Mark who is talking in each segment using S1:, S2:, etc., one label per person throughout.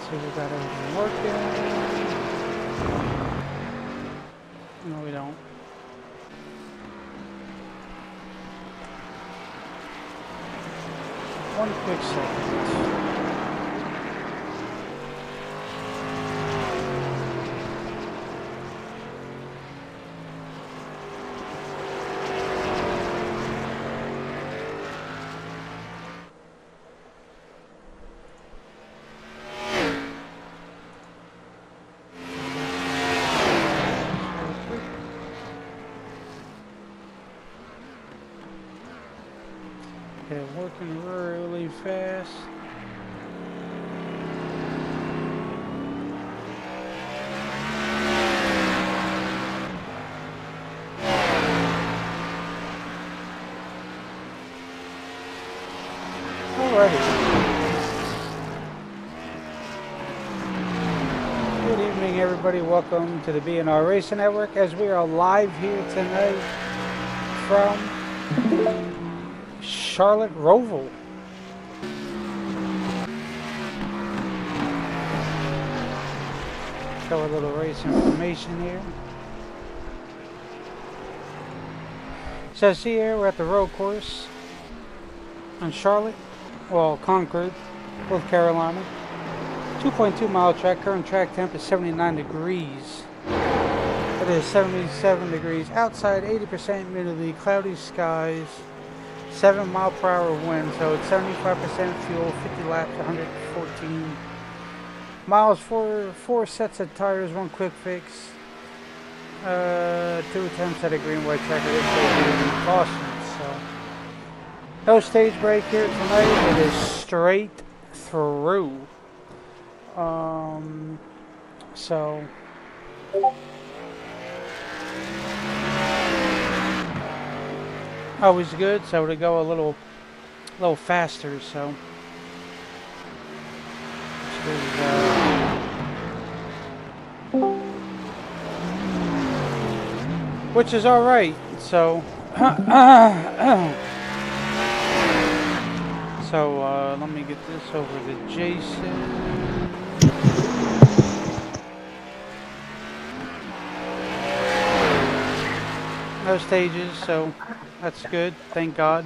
S1: see if we got everything working. No, we don't. One quick second. Okay, working really fast. Good evening, everybody. Welcome to the B&R Racing Network as we are live here tonight from Charlotte Roval. Show a little race information here. Says here we're at the road course on Charlotte, well, Concord, North Carolina. 2.2 mile track. Current track temp is 79 degrees. It is 77 degrees outside, 80% humidity, cloudy skies, 7 mile per hour wind, so it's 75% fuel, 50 laps, 114 miles, four sets of tires, one quick fix, 2 attempts at a green white track. It is in caution, so no stage break here tonight. It is straight through. So always good, so to go a little faster, so which is all right. So let me get this over to Jason. No stages, so that's good, thank God.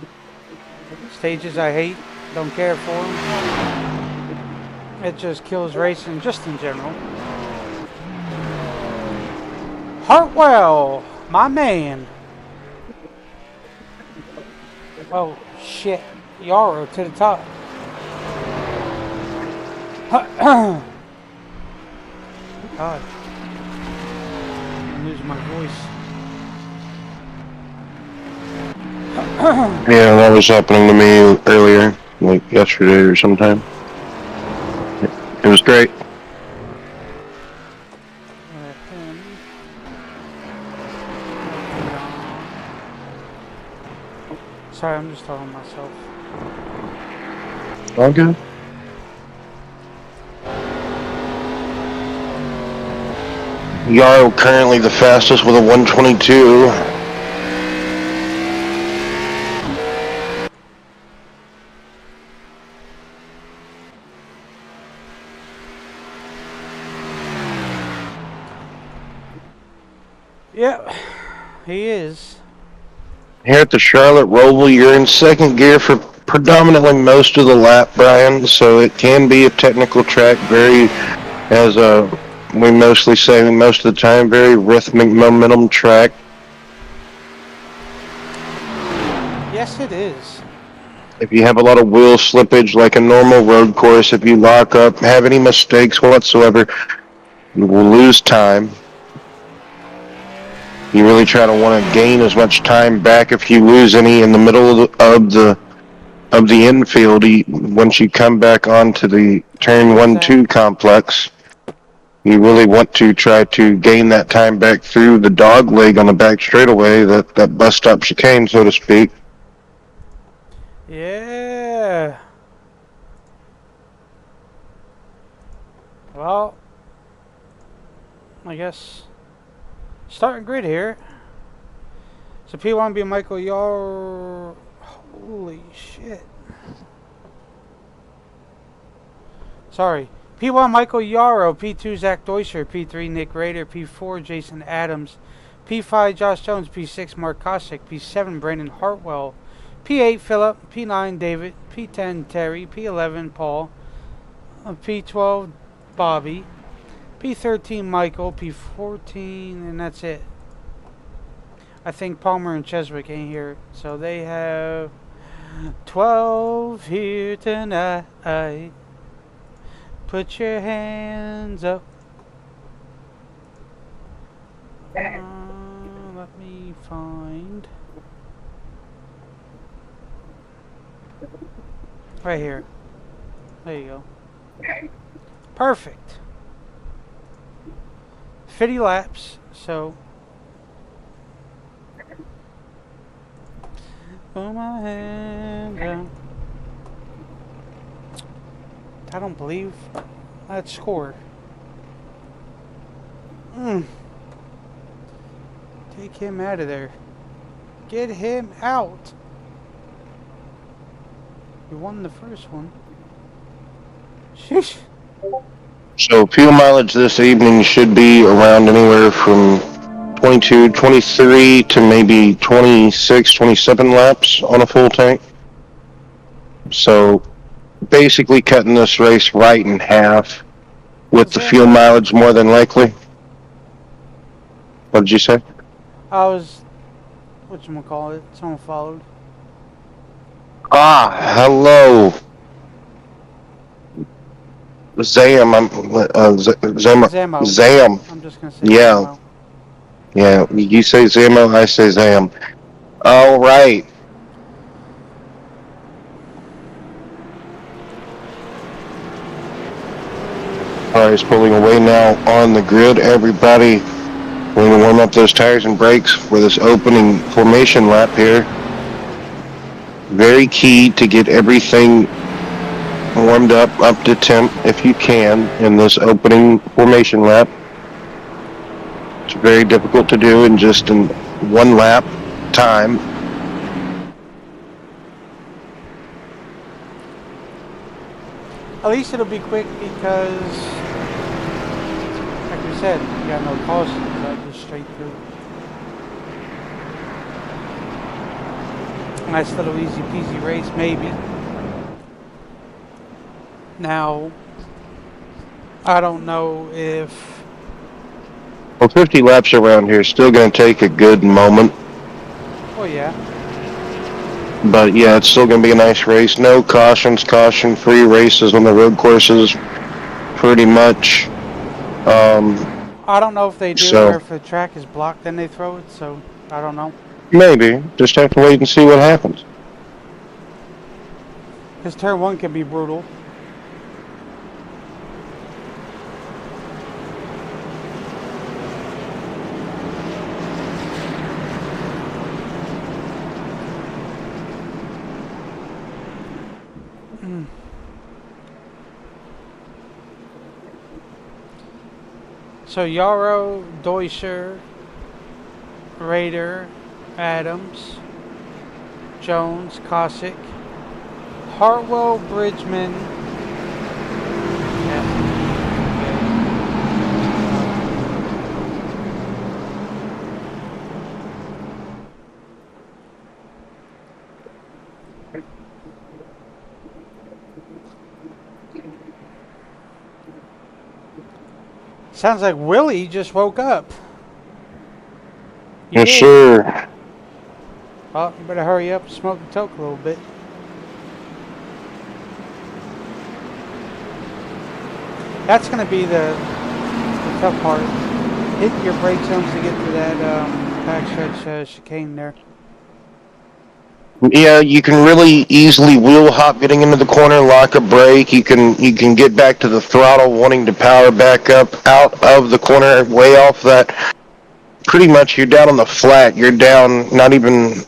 S1: Stages I hate, don't care for them. It just kills racing just in general. Hartwell, my man. Oh shit, Yarrow to the top. God, I'm losing my voice.
S2: Yeah, that was happening to me earlier, like yesterday or sometime. It was great.
S1: Sorry, I'm just talking to myself.
S2: All good. Yarrow currently the fastest with a 122.
S1: Yep, he is.
S2: Here at the Charlotte Roval, you're in second gear for predominantly most of the lap, Brian, so it can be a technical track, very, as we mostly say most of the time, very rhythmic momentum track.
S1: Yes, it is.
S2: If you have a lot of wheel slippage like a normal road course, if you lock up, have any mistakes whatsoever, you will lose time. You really try to want to gain as much time back if you lose any in the middle of the infield. Once you come back onto the turn 1-2 complex, you really want to try to gain that time back through the dog leg on the back straightaway, that bus stop chicane, so to speak.
S1: Yeah. Well, I guess starting grid here. So P1B Michael Yar. Holy shit. Sorry. P1 Michael Yarrow, P2 Zach Deuscher, P3 Nick Rader, P4 Jason Adams, P5 Josh Jones, P6 Mark Kosick, P7 Brandon Hartwell, P8 Philip, P9 David, P10 Terry, P11 Paul, P12 Bobby, P13 Michael, P14, and that's it. I think Palmer and Cheswick ain't here, so they have 12 here tonight. Put your hands up. Let me find. Right here. There you go. Perfect. 50 laps, so. Put my hands up. I don't believe that score. Take him out of there. Get him out. We won the first one. Sheesh.
S2: So fuel mileage this evening should be around anywhere from 22, 23 to maybe 26, 27 laps on a full tank. So basically cutting this race right in half with the fuel mileage more than likely. What did you say?
S1: I was, whatchamacallit, someone followed.
S2: Hello. Zam,
S1: Zamo.
S2: Zam.
S1: I'm just gonna say
S2: Yeah.
S1: Zamo.
S2: Yeah, you say Zamo, I say Zam. All right. Cars pulling away now on the grid. Everybody, we're going to warm up those tires and brakes for this opening formation lap here. Very key to get everything warmed up to temp if you can in this opening formation lap. It's very difficult to do in just in one lap time.
S1: At least it'll be quick because, like we said, you got no cautions. I just straight through. Nice little easy peasy race, maybe. Now, I don't know if.
S2: Well, 50 laps around here is still going to take a good moment.
S1: Oh, yeah.
S2: But yeah, it's still going to be a nice race. No cautions, caution-free races on the road courses, pretty much.
S1: I don't know if they do, or if the track is blocked, then they throw it. So I don't know.
S2: Maybe. Just have to wait and see what happens.
S1: Because turn 1 can be brutal. So Yarrow, Deuscher, Rader, Adams, Jones, Kosick, Hartwell, Bridgman. Sounds like Willie just woke up.
S2: Yes, sir.
S1: Well, you better hurry up and smoke the toke a little bit. That's going to be the tough part. Hit your brake zones to get to that backstretch chicane there.
S2: Yeah, you can really easily wheel hop getting into the corner, lock a brake. You can get back to the throttle, wanting to power back up out of the corner, way off that. Pretty much, you're down on the flat. You're down, not even,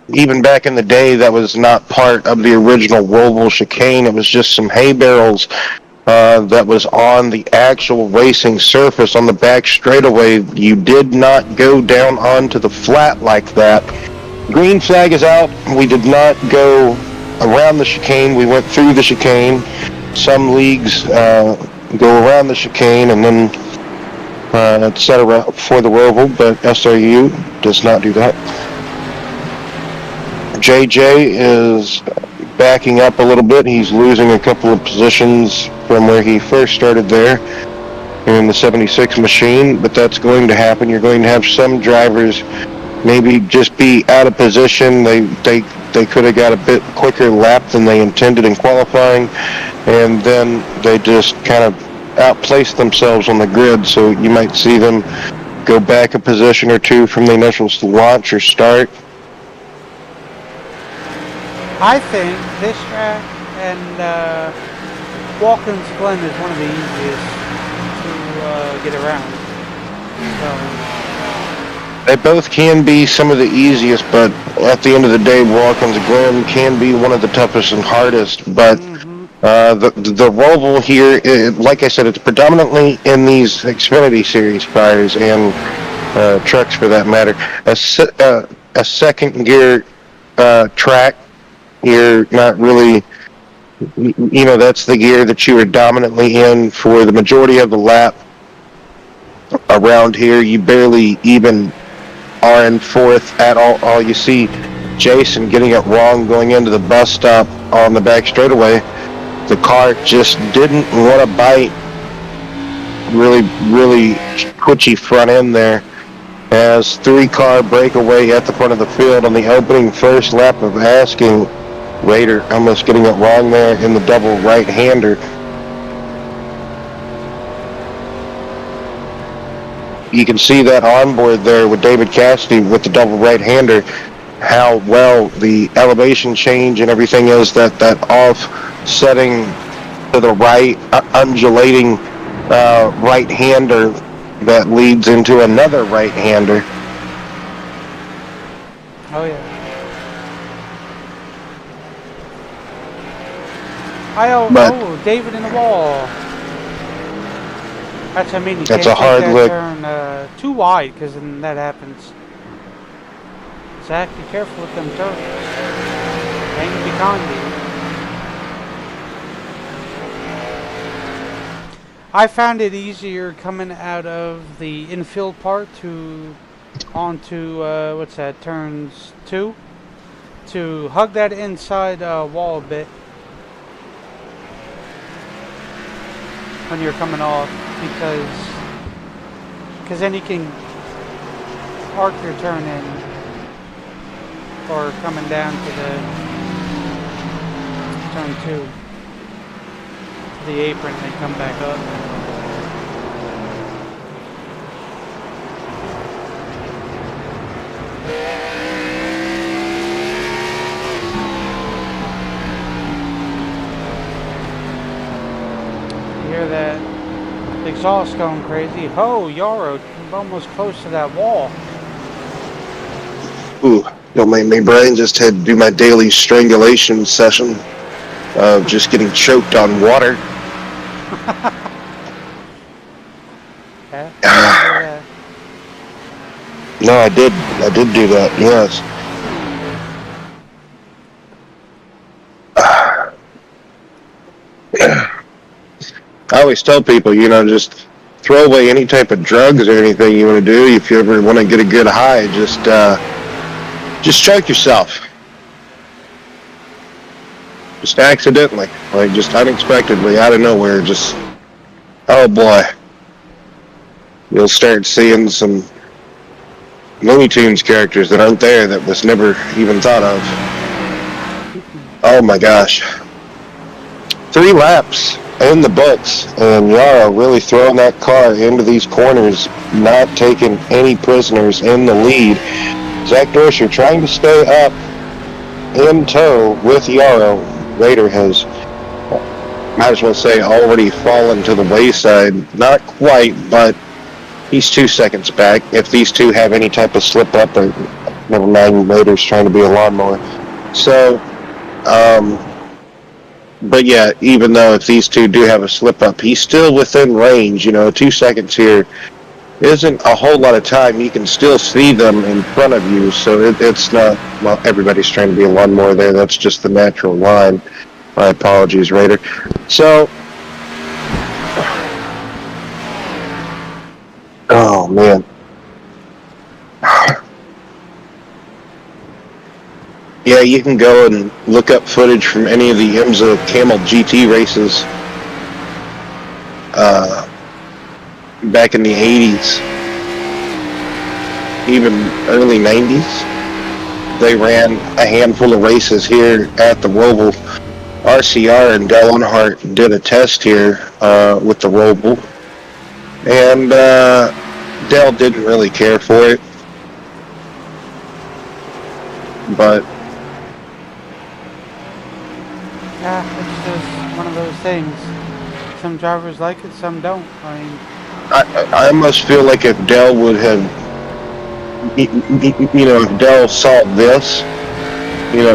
S2: even back in the day, that was not part of the original Roval chicane. It was just some hay barrels that was on the actual racing surface on the back straightaway. You did not go down onto the flat like that. Green flag is out. We did not go around the chicane. We went through the chicane. Some leagues go around the chicane and then set a route for the Roval, but SRU does not do that. JJ is backing up a little bit. He's losing a couple of positions from where he first started there in the 76 machine, but that's going to happen. You're going to have some drivers maybe just be out of position. They could have got a bit quicker lap than they intended in qualifying, and then they just kind of outplaced themselves on the grid, so you might see them go back a position or two from the initial launch or start.
S1: I think this track and Watkins Glen is one of the easiest to get around. So
S2: they both can be some of the easiest, but at the end of the day, Watkins Glen can be one of the toughest and hardest. But the Roval here, like I said, it's predominantly in these Xfinity Series cars and trucks for that matter. A second gear track, you're not really, that's the gear that you are dominantly in for the majority of the lap. Around here, you barely even are in fourth at all. You see Jason getting it wrong going into the bus stop on the back straightaway. The car just didn't want to bite. Really twitchy front end there. As 3-car breakaway at the front of the field on the opening first lap of asking. Raider almost getting it wrong there in the double right-hander. You can see that onboard there with David Cassidy with the double right-hander, how well the elevation change and everything is, that offsetting to the right, undulating right-hander that leads into another right-hander.
S1: oh yeah. David in the wall. That's I mean, you
S2: that's
S1: can't
S2: a hard
S1: take that
S2: lick.
S1: turn too wide, because then that happens. Zach, be careful with them turns. Hang behind you. I found it easier coming out of the infield part onto what's that, turns 2, to hug that inside wall a bit when you're coming off, because then you can arc your turn in, or coming down to the turn 2 to the apron and then come back up. Hear that exhaust going crazy. Oh, Yarrow, almost close to that wall.
S2: Ooh, don't make me brain. Just had to do my daily strangulation session of just getting choked on water.
S1: Yeah.
S2: No, I did do that, yes. I always tell people, just throw away any type of drugs or anything you want to do. If you ever want to get a good high, just choke yourself. Just accidentally, like just unexpectedly, out of nowhere, just, oh boy. You'll start seeing some Looney Tunes characters that aren't there, that was never even thought of. Oh my gosh. 3 laps in the books, and Yara really throwing that car into these corners, not taking any prisoners in the lead. Zach Dorsher trying to stay up in tow with Yarrow. Raider has, might as well say, already fallen to the wayside. Not quite, but he's 2 seconds back. If these two have any type of slip up, or never mind, Raider's trying to be a lawnmower. So, but yeah, even though if these two do have a slip up, he's still within range. 2 seconds here isn't a whole lot of time. You can still see them in front of you, so it's not, well, everybody's trying to be a lawnmower there. That's just the natural line. My apologies, Raider. So, oh man. Yeah, you can go and look up footage from any of the IMSA Camel GT races back in the 80s, even early 90s. They ran a handful of races here at the Roval. RCR and Dell Earnhardt did a test here with the Roval, and Dell didn't really care for it, but
S1: Yeah, it's just one of those things. Some drivers like it, some don't. I mean,
S2: I almost feel like if Dell would have, if Dell saw this,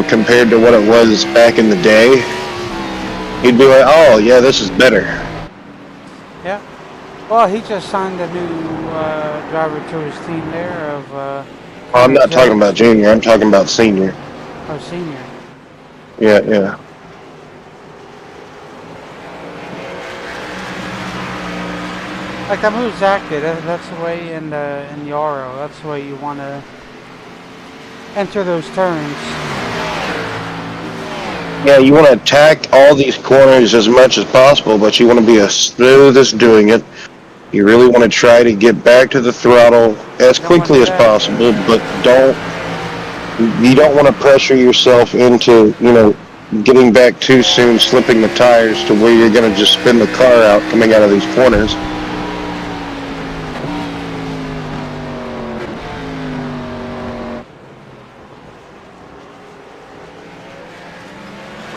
S2: compared to what it was back in the day, he'd be like, oh, yeah, this is better.
S1: yeah. Well, he just signed a new driver to his team there of.
S2: I'm not talking about junior, I'm talking about senior.
S1: Oh, senior.
S2: Yeah.
S1: Like that move Zach did, that's the way in Yarrow. That's the way you want to enter those turns.
S2: Yeah, you want to attack all these corners as much as possible, but you want to be as smooth as doing it. You really want to try to get back to the throttle as quickly as possible, but you don't want to pressure yourself into, getting back too soon, slipping the tires to where you're going to just spin the car out coming out of these corners.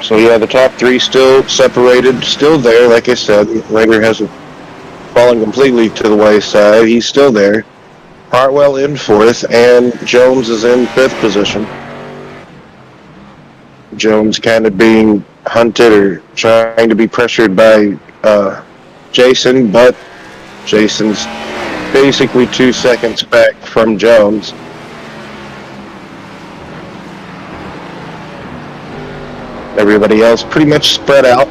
S2: So yeah, the top three still separated, still there. Like I said, Rager hasn't fallen completely to the wayside. He's still there. Hartwell in fourth, and Jones is in fifth position. Jones kind of being hunted or trying to be pressured by Jason, but Jason's basically 2 seconds back from Jones. Everybody else pretty much spread out.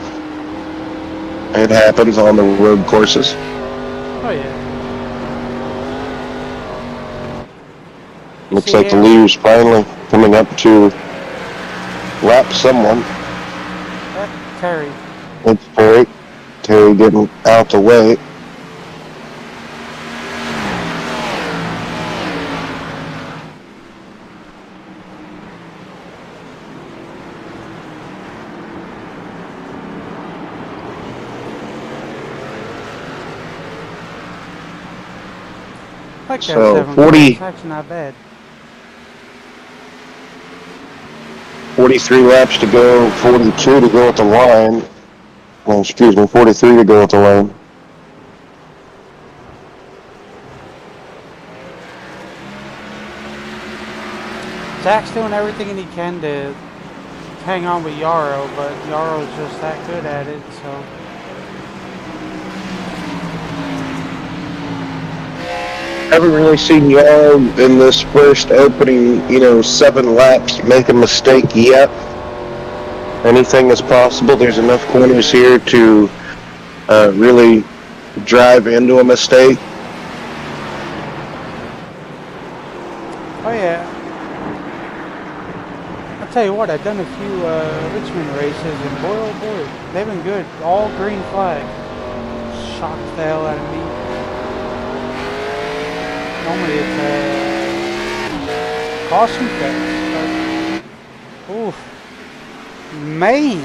S2: It happens on the road courses.
S1: Oh, yeah.
S2: Looks like the leader's finally coming up to lap someone.
S1: That's Terry.
S2: It's Terry. Terry getting out the way.
S1: Like that
S2: So
S1: 7
S2: 40.
S1: That's not bad.
S2: 43 laps to go, 42 to go at the line. Well, excuse me, 43 to go at the line.
S1: Zach's doing everything he can to hang on with Yarrow, but Yarrow's just that good at it, so.
S2: Haven't really seen Yarrow in this first opening, 7 laps make a mistake yet. Anything is possible. There's enough corners here to really drive into a mistake.
S1: Oh yeah. I'll tell you what, I've done a few Richmond races, and boy oh boy, they've been good. All green flag. Shocked the hell out of me. Normally it's caution fest, but oof, man.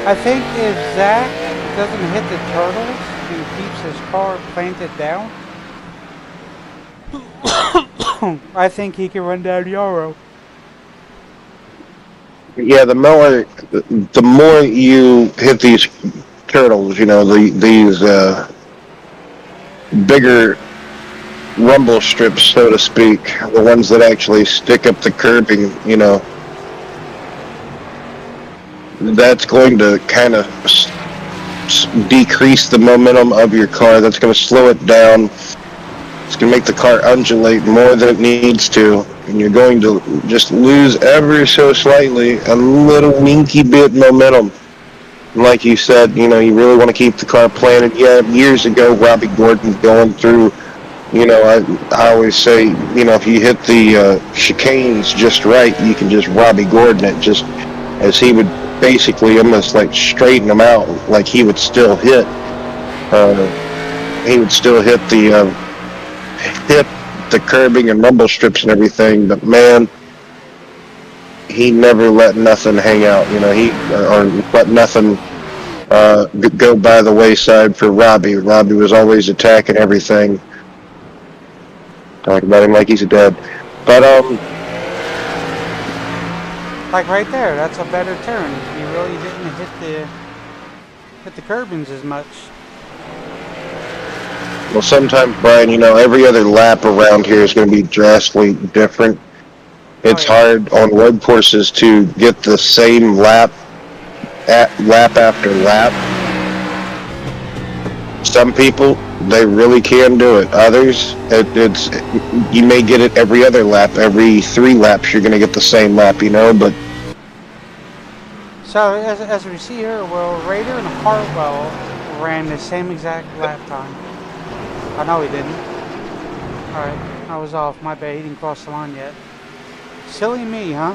S1: I think if Zach doesn't hit the turtles and keeps his car planted down, I think he can run down Yarrow.
S2: Yeah, the more you hit these turtles, these bigger rumble strips, so to speak, the ones that actually stick up the curbing, that's going to kind of decrease the momentum of your car. That's going to slow it down. It's going to make the car undulate more than it needs to, and you're going to just lose ever so slightly a little winky bit momentum. And like you said, you really want to keep the car planted. Yeah, years ago, Robbie Gordon going through, I always say, if you hit the chicanes just right, you can just Robbie Gordon it, just as he would basically almost like straighten them out, like he would still hit. He would still hit the curbing and rumble strips and everything, but man, he never let nothing hang out. Or let nothing go by the wayside for Robbie. Robbie was always attacking everything. Talk about him like he's dead. But
S1: Like right there, that's a better turn. You really didn't hit the curbings as much.
S2: well, sometimes, Brian, every other lap around here is going to be drastically different. It's hard on road courses to get the same lap after lap. Some people, they really can do it. Others, you may get it every other lap. Every 3 laps, you're going to get the same lap, but...
S1: So, as we see here, well, Rader and Hartwell ran the same exact lap time. I know he didn't. Alright, I was off. My bad. He didn't cross the line yet. Silly me, huh?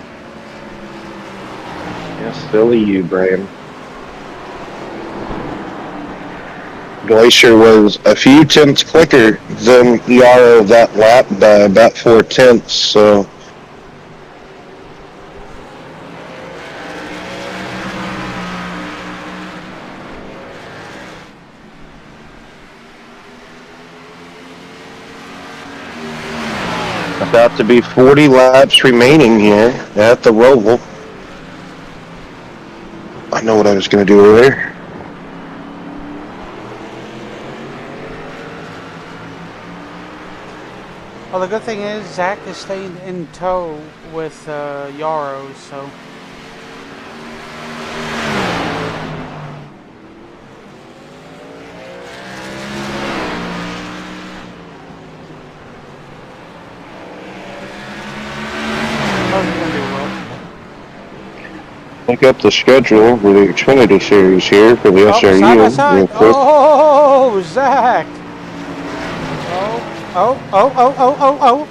S2: Yeah, silly you, Brian. Glacier was a few tenths quicker than Yarrow that lap by about 4 tenths, so... About to be 40 laps remaining here at the Roval. I know what I was going to do earlier.
S1: Well, the good thing is Zach is staying in tow with Yarrow, so...
S2: Look up the schedule for the Xfinity Series here for the SRU.
S1: Side by side. Oh, Zach! Oh.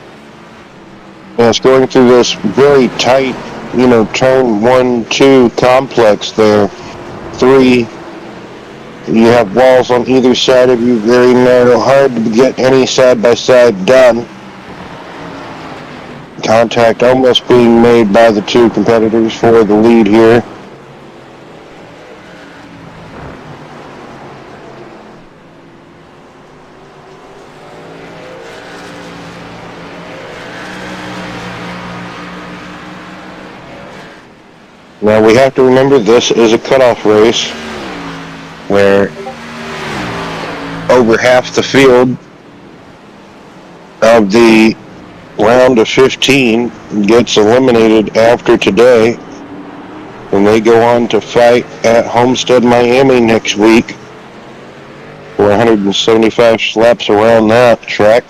S2: Yeah, it's going through this very tight, turn 1-2 complex there. 3. You have walls on either side of you, very narrow, hard to get any side-by-side done. Contact almost being made by the 2 competitors for the lead here. Now we have to remember this is a cutoff race where over half the field of the round of 15 gets eliminated after today, and they go on to fight at Homestead, Miami next week for 175 laps around that track.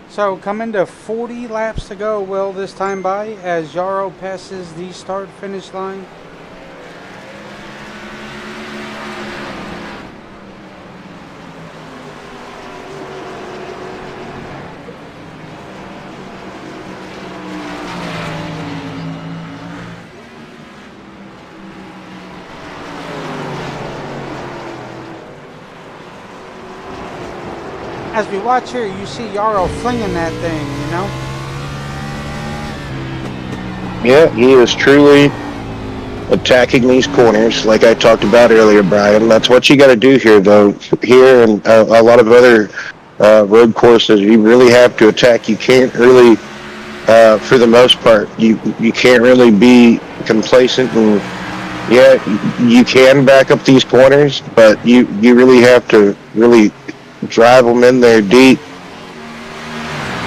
S1: So coming to 40 laps to go, Will, this time by, as Yarrow passes the start-finish line. As we watch here, you see Yarrow flinging that thing,
S2: Yeah, he is truly attacking these corners, like I talked about earlier, Brian. That's what you got to do here, though. Here and a lot of other road courses, you really have to attack. You can't really, for the most part, you can't really be complacent. And yeah, you can back up these corners, but you really have to really drive them in there deep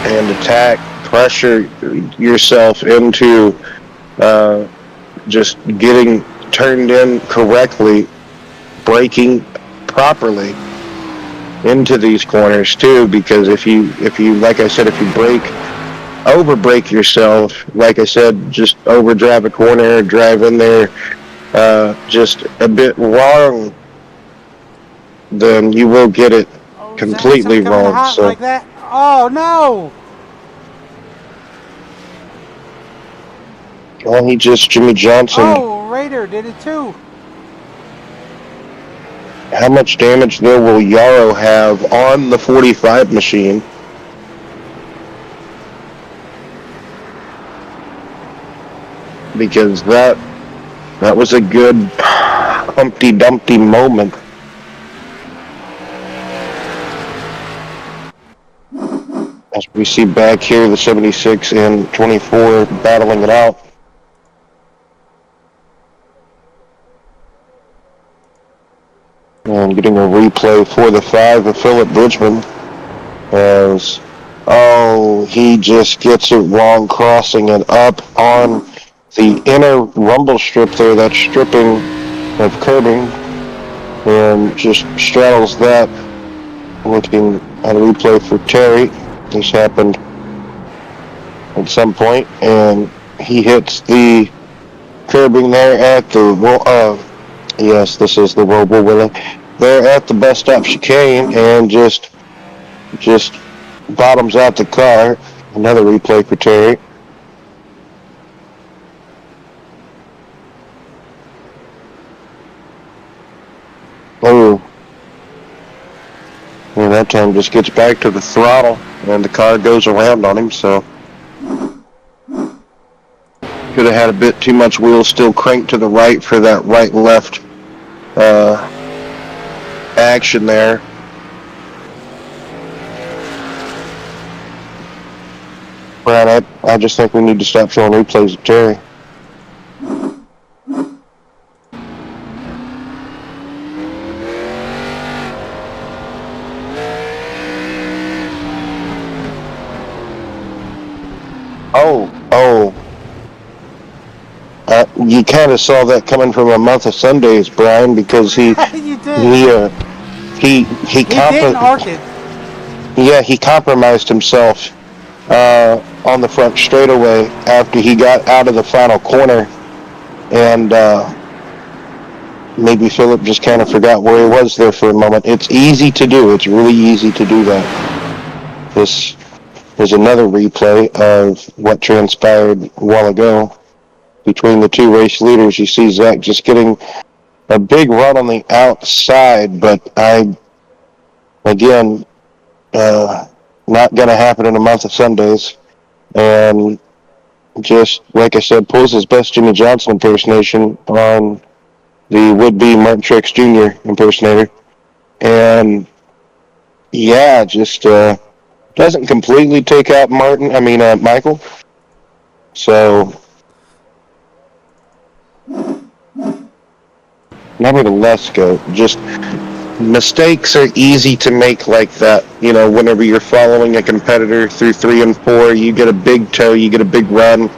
S2: and attack, pressure yourself into just getting turned in correctly, braking properly into these corners too, because if you like I said, if you over brake yourself, like I said, just overdrive a corner, drive in there just a bit wrong, then you will get it completely
S1: coming
S2: wrong.
S1: hot
S2: So
S1: like that. Oh no!
S2: well, Jimmy Johnson.
S1: Oh, Raider did it too.
S2: How much damage though will Yarrow have on the 45 machine? Because that was a good Humpty Dumpty moment. As we see back here, the 76 and 24 battling it out. And getting a replay for the 5 of Philip Bridgman. As, oh, he just gets it wrong, crossing it up on the inner rumble strip there, that stripping of curbing, and just straddles that. Looking at a replay for Terry. This happened at some point, and he hits the curbing there at the, yes, this is the Roval Willie. They're at the bus stop chicane and just bottoms out the car. Another replay for Terry. Oh. And that time just gets back to the throttle and the car goes around on him, so could have had a bit too much wheel still cranked to the right for that right-left action there. Brad, I just think we need to stop showing replays of Terry. You kind of saw that coming from a month of Sundays, Brian, because he
S1: you did.
S2: He
S1: didn't arc it.
S2: Yeah, he compromised himself on the front straightaway after he got out of the final corner, and maybe Philip just kind of forgot where he was there for a moment. It's easy to do. It's really easy to do that. This is another replay of what transpired a while ago between the two race leaders. You see Zach just getting a big run on the outside, but again, not going to happen in a month of Sundays. And just, like I said, pulls his best Jimmy Johnson impersonation on the would-be Martin Truex Jr. impersonator. And, yeah, just doesn't completely take out Michael. So, nevertheless, just mistakes are easy to make like that. You know, whenever you're following a competitor through 3 and 4, you get a big tow, you get a big run,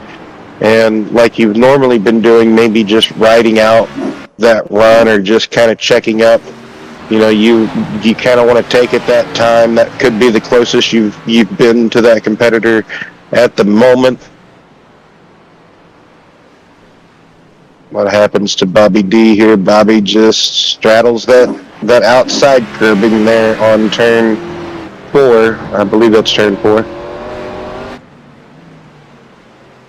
S2: and like you've normally been doing, maybe just riding out that run or just kind of checking up. You know, you kind of want to take it that time. That could be the closest you've been to that competitor at the moment. What happens to Bobby D here? Bobby just straddles that outside curbing there on turn 4. I believe that's turn 4.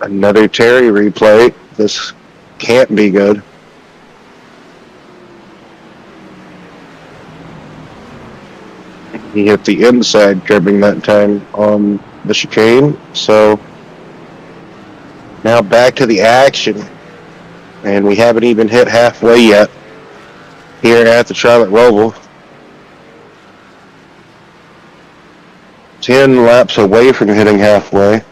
S2: Another Terry replay. This can't be good. He hit the inside curbing that time on the chicane. So now back to the action. And we haven't even hit halfway yet here at the Charlotte Roval. 10 laps away from hitting halfway.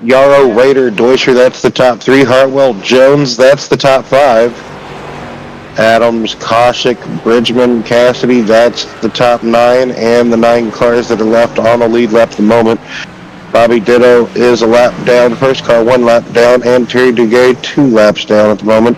S2: Yarrow, Raider, Deutscher, that's the top 3. Hartwell, Jones, that's the top 5. Adams, Koshik, Bridgman, Cassidy, that's the top 9 and the 9 cars that are left on the lead lap at the moment. Bobby Ditto is a lap down, first car 1 lap down, and Terry Duguay 2 laps down at the moment.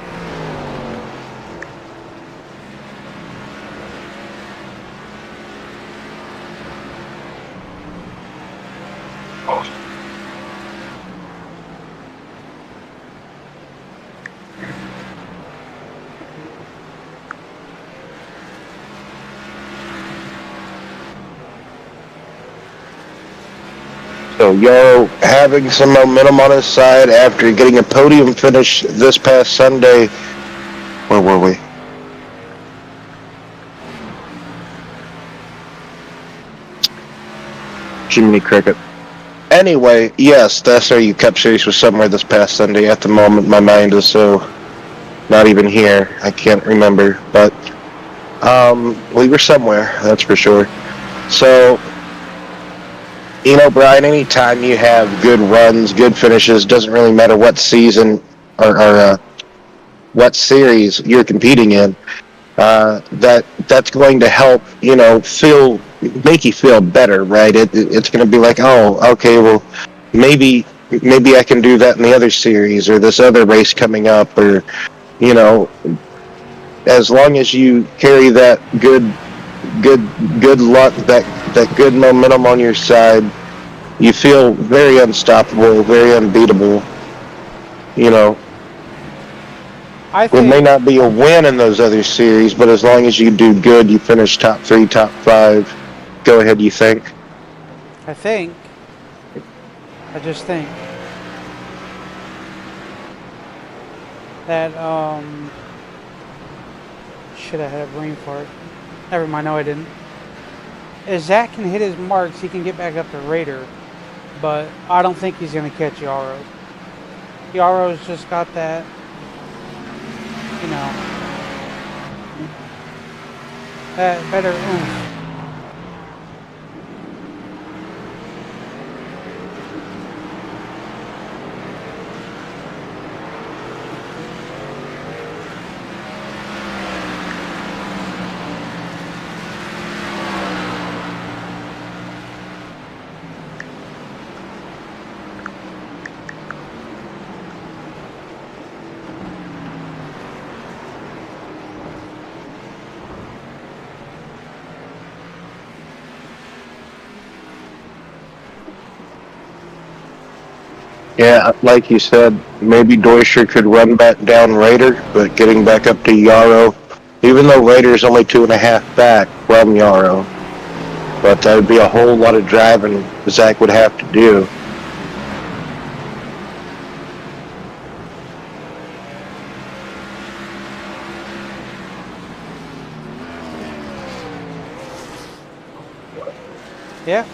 S2: So Yo having some momentum on his side after getting a podium finish this past Sunday. Where were we? Jiminy Cricket. Anyway, yes, the SRU Cup Series was somewhere this past Sunday. At the moment, my mind is so not even here. I can't remember, but we were somewhere, that's for sure. So, you know, Brian, anytime you have good runs, good finishes, doesn't really matter what season or what series you're competing in, that's going to help, you know, make you feel better, right? It's going to be like, oh, okay, well, maybe I can do that in the other series or this other race coming up, or, you know, as long as you carry that good luck, that good momentum on your side, you feel very unstoppable, very unbeatable. You know, it may not be a win in those other series, but as long as you do good, you finish top 3, top 5. Go ahead, you think?
S1: I just think that, should have had a brain fart. Never mind, no I didn't. If Zach can hit his marks, he can get back up to Raider, but I don't think he's going to catch Yarrow. Yarrow's just got that, you know, that better oomph.
S2: Yeah, like you said, maybe Deutscher could run back down Raider, but getting back up to Yarrow, even though Raider is only 2.5 back from Yarrow, but that would be a whole lot of driving Zach would have to do.
S1: Yeah.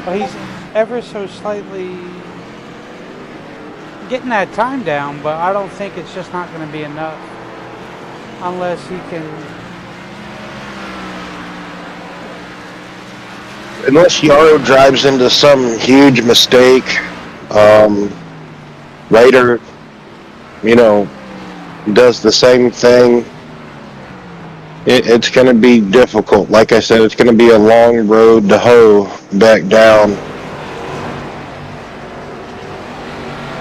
S1: Well, he's ever so slightly getting that time down, but I don't think it's just not going to be enough unless he can.
S2: Unless Yarrow drives into some huge mistake, Raider, you know, does the same thing. It's going to be difficult. Like I said, it's going to be a long road to hoe back down.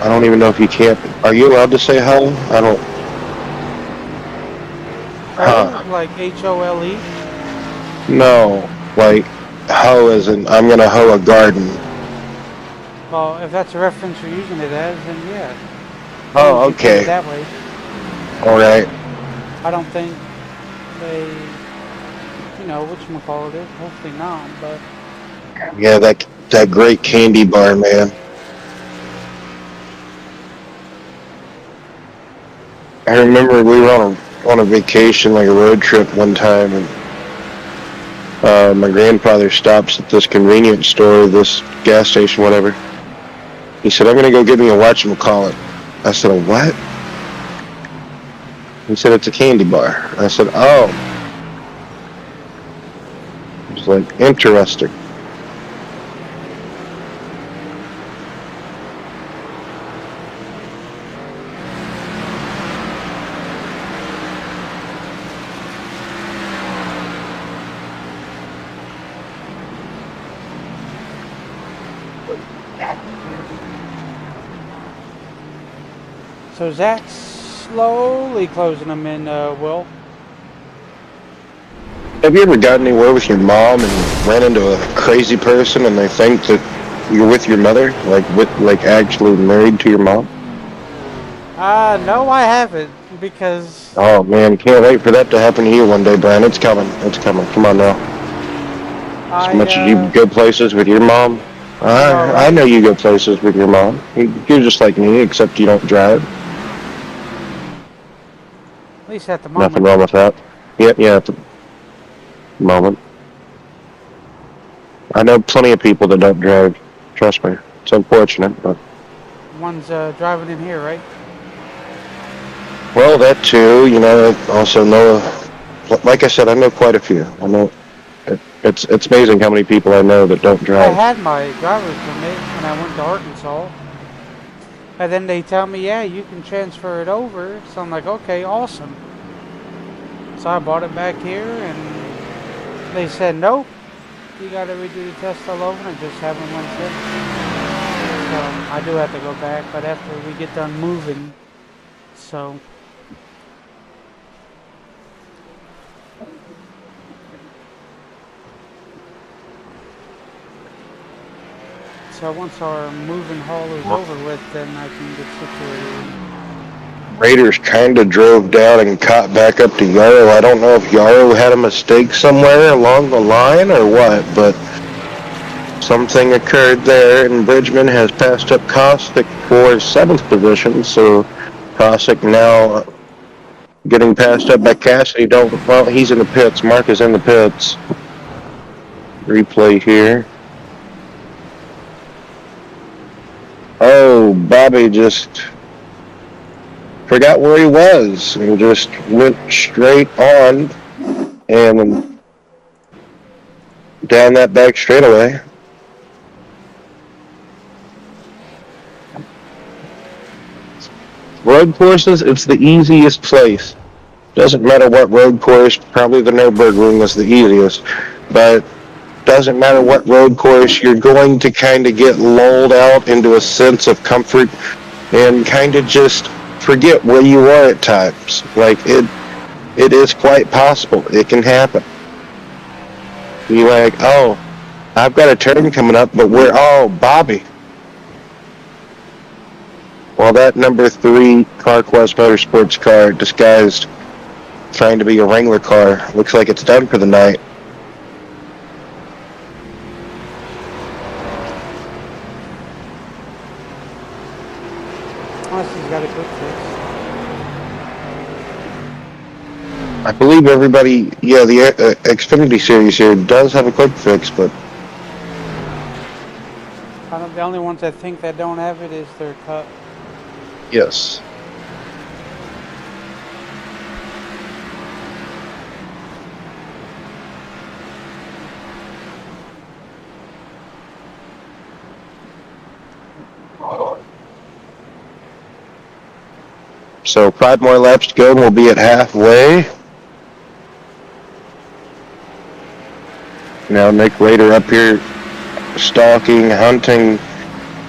S2: I don't even know if you can't. Are you allowed to say hoe? I don't.
S1: Like HOLE?
S2: No, like hoe as in I'm going to hoe a garden.
S1: Well, if that's a reference you're using it as, then yeah.
S2: Oh, okay.
S1: That way.
S2: All right.
S1: I don't think they, you know, whatchamacallit it. Hopefully not, but.
S2: Yeah, that great candy bar, man. I remember we were on a vacation, like a road trip one time, and My grandfather stops at this convenience store, this gas station, whatever. He said, I'm going to go get me a whatchamacallit. I said, a what? He said, it's a candy bar. I said, oh. He was like, interesting.
S1: So Zach's slowly closing them in, Will.
S2: Have you ever gotten anywhere with your mom and ran into a crazy person and they think that you're with your mother? Like actually married to your mom?
S1: No, I haven't, because
S2: Oh man, can't wait for that to happen to you one day, Brian. It's coming. It's coming. Come on now. As much as you go places with your mom,
S1: I know,
S2: I
S1: right?
S2: know you go places with your mom. You're just like me, except you don't drive.
S1: At least at the
S2: Nothing
S1: moment.
S2: wrong with that. Yeah, at the moment. I know plenty of people that don't drive. Trust me. It's unfortunate, but...
S1: One's driving in here, right?
S2: Well, that too. You know, I also know... Like I said, I know quite a few. I know... It's amazing how many people I know that don't
S1: I
S2: drive.
S1: had my driver's permit when I went to Arkansas. And then they tell me, yeah, you can transfer it over. So I'm like, okay, awesome. So I brought it back here and they said, nope, you gotta redo the test all over, and I just haven't went since. So I do have to go back, but after we get done moving, so. So once our moving haul is over with, then I can get situated.
S2: Raiders kind of drove down and caught back up to Yarrow. I don't know if Yarrow had a mistake somewhere along the line or what, but something occurred there, and Bridgman has passed up Cossack for 7th position, so Cossack now getting passed up by Cassidy. Well, he's in the pits. Mark is in the pits. Replay here. Oh, Bobby just forgot where he was and just went straight on and down that back straightaway. Road courses, it's the easiest place. Doesn't matter what road course, probably the Nürburgring is the easiest, but doesn't matter what road course, you're going to kind of get lulled out into a sense of comfort and kind of just forget where you are at times. Like, it is quite possible. It can happen. You're like, oh, I've got a turn coming up, but Bobby. Well, that number 3 CarQuest Motorsports car disguised trying to be a Wrangler car looks like it's done for the night.
S1: Unless he's got a quick fix.
S2: I believe everybody, the Xfinity Series here does have a quick fix, but...
S1: The only ones I think that don't have it is their Cup.
S2: Yes. So 5 more laps to go and we'll be at halfway. Now Nick Rader up here stalking, hunting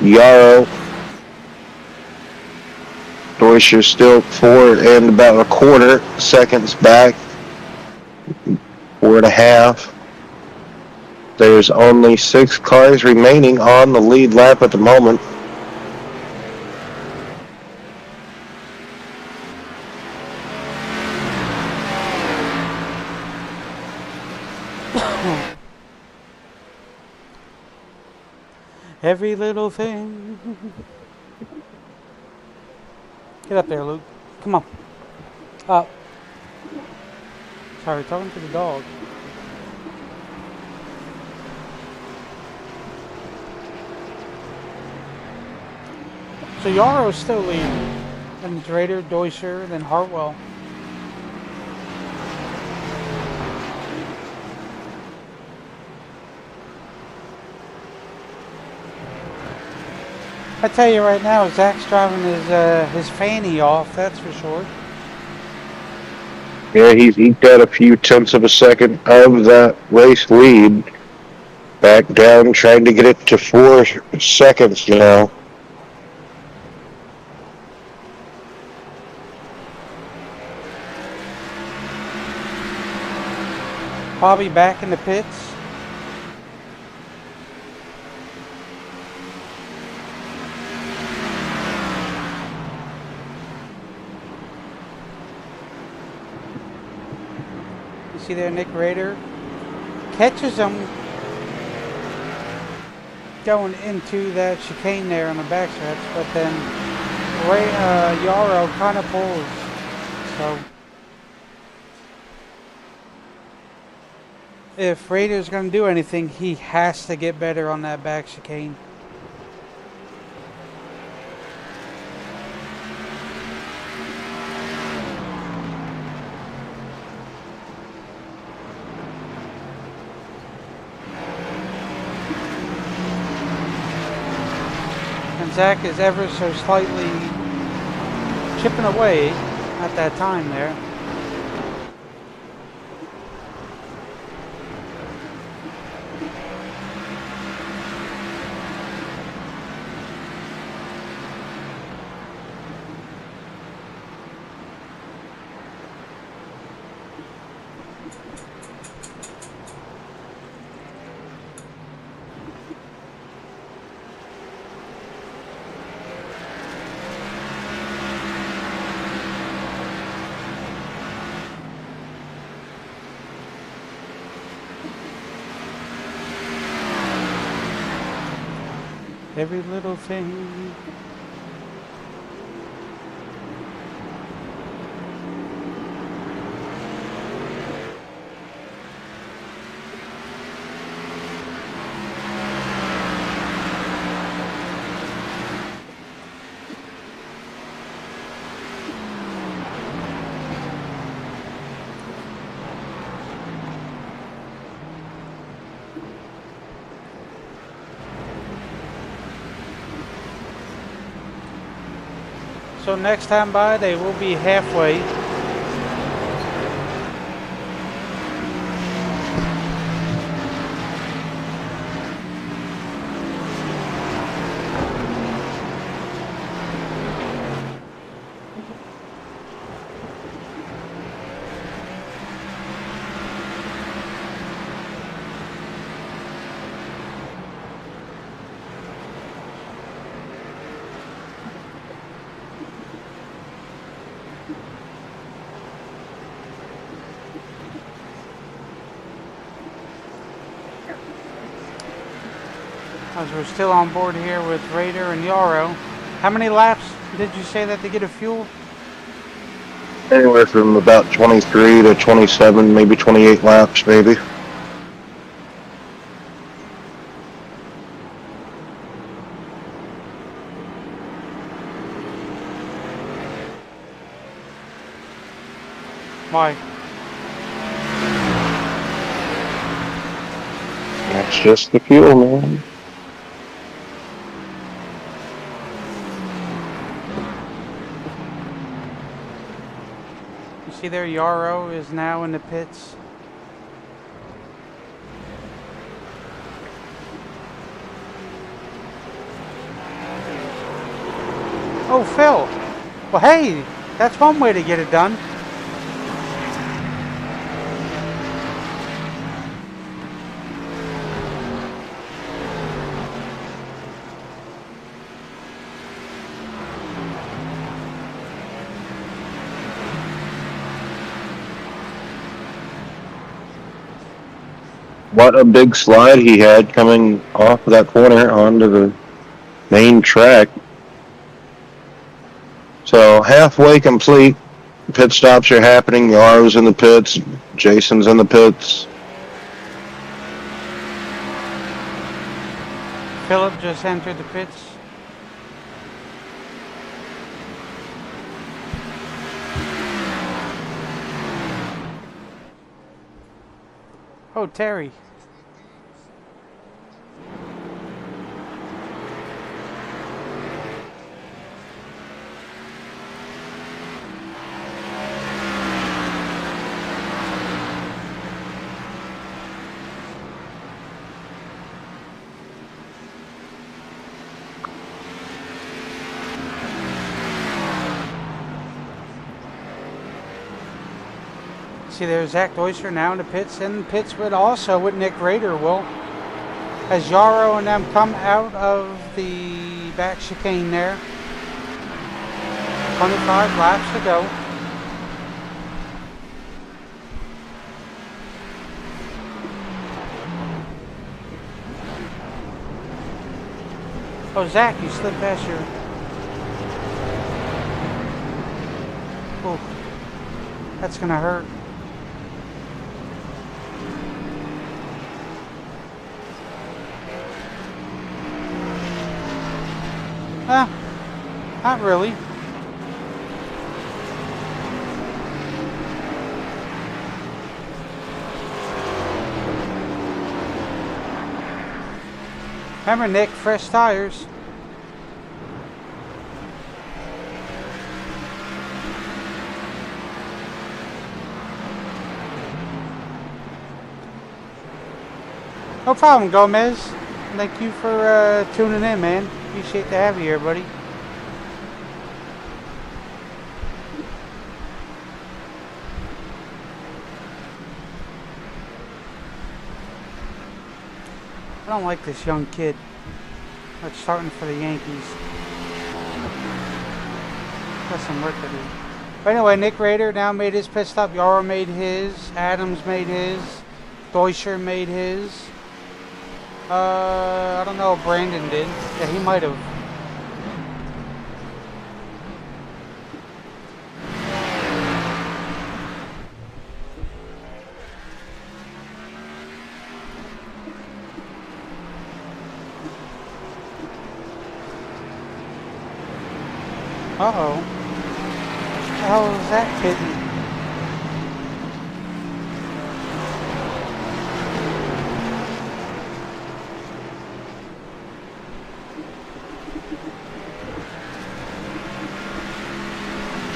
S2: Yarrow. Deutscher still 4 and about a quarter seconds back. 4.5. There's only 6 cars remaining on the lead lap at the moment.
S1: Every little thing. Get up there, Luke. Come on. Up. Sorry, talking to the dog. So Yarrow's still leading. Then Drader, Deuscher, then Hartwell. I tell you right now, Zach's driving his fanny off, that's for sure.
S2: Yeah, he's eked out a few tenths of a second of that race lead. Back down, trying to get it to 4 seconds now.
S1: Bobby back in the pits. You see there, Nick Rader catches him going into that chicane there on the backstretch, but then Yarrow kind of pulls. So if Rader's going to do anything, he has to get better on that back chicane. And Zach is ever so slightly chipping away at that time there. Every little thing. So next time by, they will be halfway. As we're still on board here with Rader and Yarrow. How many laps did you say that they get of fuel?
S2: Anywhere from about 23 to 27, maybe 28 laps, maybe.
S1: Why?
S2: That's just the fuel, man.
S1: You see there, Yarrow is now in the pits. Oh, Phil. Well, hey, that's one way to get it done.
S2: What a big slide he had coming off of that corner onto the main track. So halfway complete. Pit stops are happening. Yarrow's in the pits. Jason's in the pits.
S1: Philip just entered the pits. Oh, Terry. See, there's Zach Deutscher now in the pits, and pits with also with Nick Rader. Well, as Yarrow and them come out of the back chicane there, 25 laps to go. Oh, Zach, you slipped past your... Oh, that's gonna hurt. Not really. Remember, Nick, fresh tires. No problem, Gomez. Thank you for tuning in, man. Appreciate to have you here, buddy. I don't like this young kid that's starting for the Yankees. Got some work to do. But anyway, Nick Rader now made his pit stop. Yarrow made his. Adams made his. Deutscher made his. I don't know if Brandon did. Yeah, he might have. Uh-oh. What the hell was that kitten?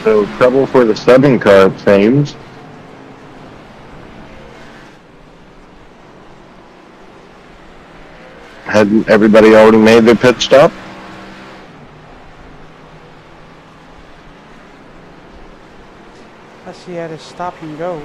S2: So trouble for the southern car, it seems. Hadn't everybody already made their pit stop?
S1: Unless he had to stop and go.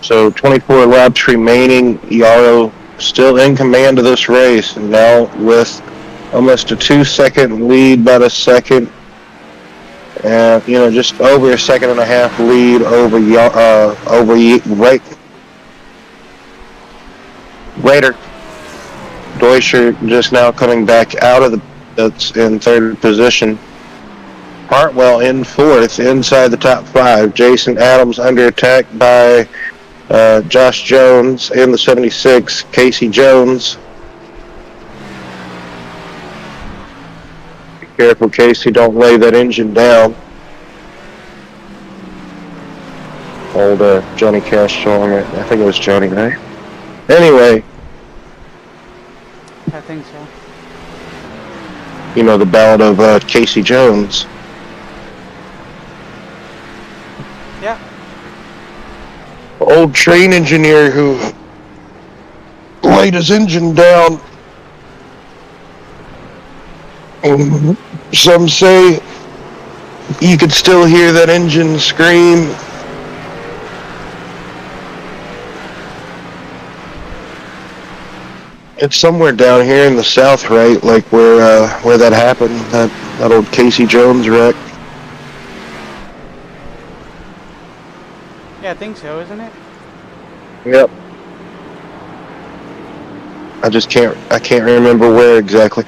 S2: So 24 laps remaining. Yarrow still in command of this race, and now with almost a 2-second lead, about a second, and just over a second and a half lead over Rader. Deutscher just now coming back out of the pits in third position. Hartwell in fourth, inside the top five. Jason Adams under attack by Josh Jones in the 76. Casey Jones. Be careful, Casey, don't lay that engine down. Old Johnny Cash song, I think it was Johnny, right? Anyway.
S1: I think so.
S2: You know the ballad of Casey Jones.
S1: Yeah.
S2: Old train engineer who laid his engine down. Some say you could still hear that engine scream. It's somewhere down here in the south, right? Like where that happened, that old Casey Jones wreck.
S1: Yeah, I think so, isn't it?
S2: Yep. I can't remember where exactly.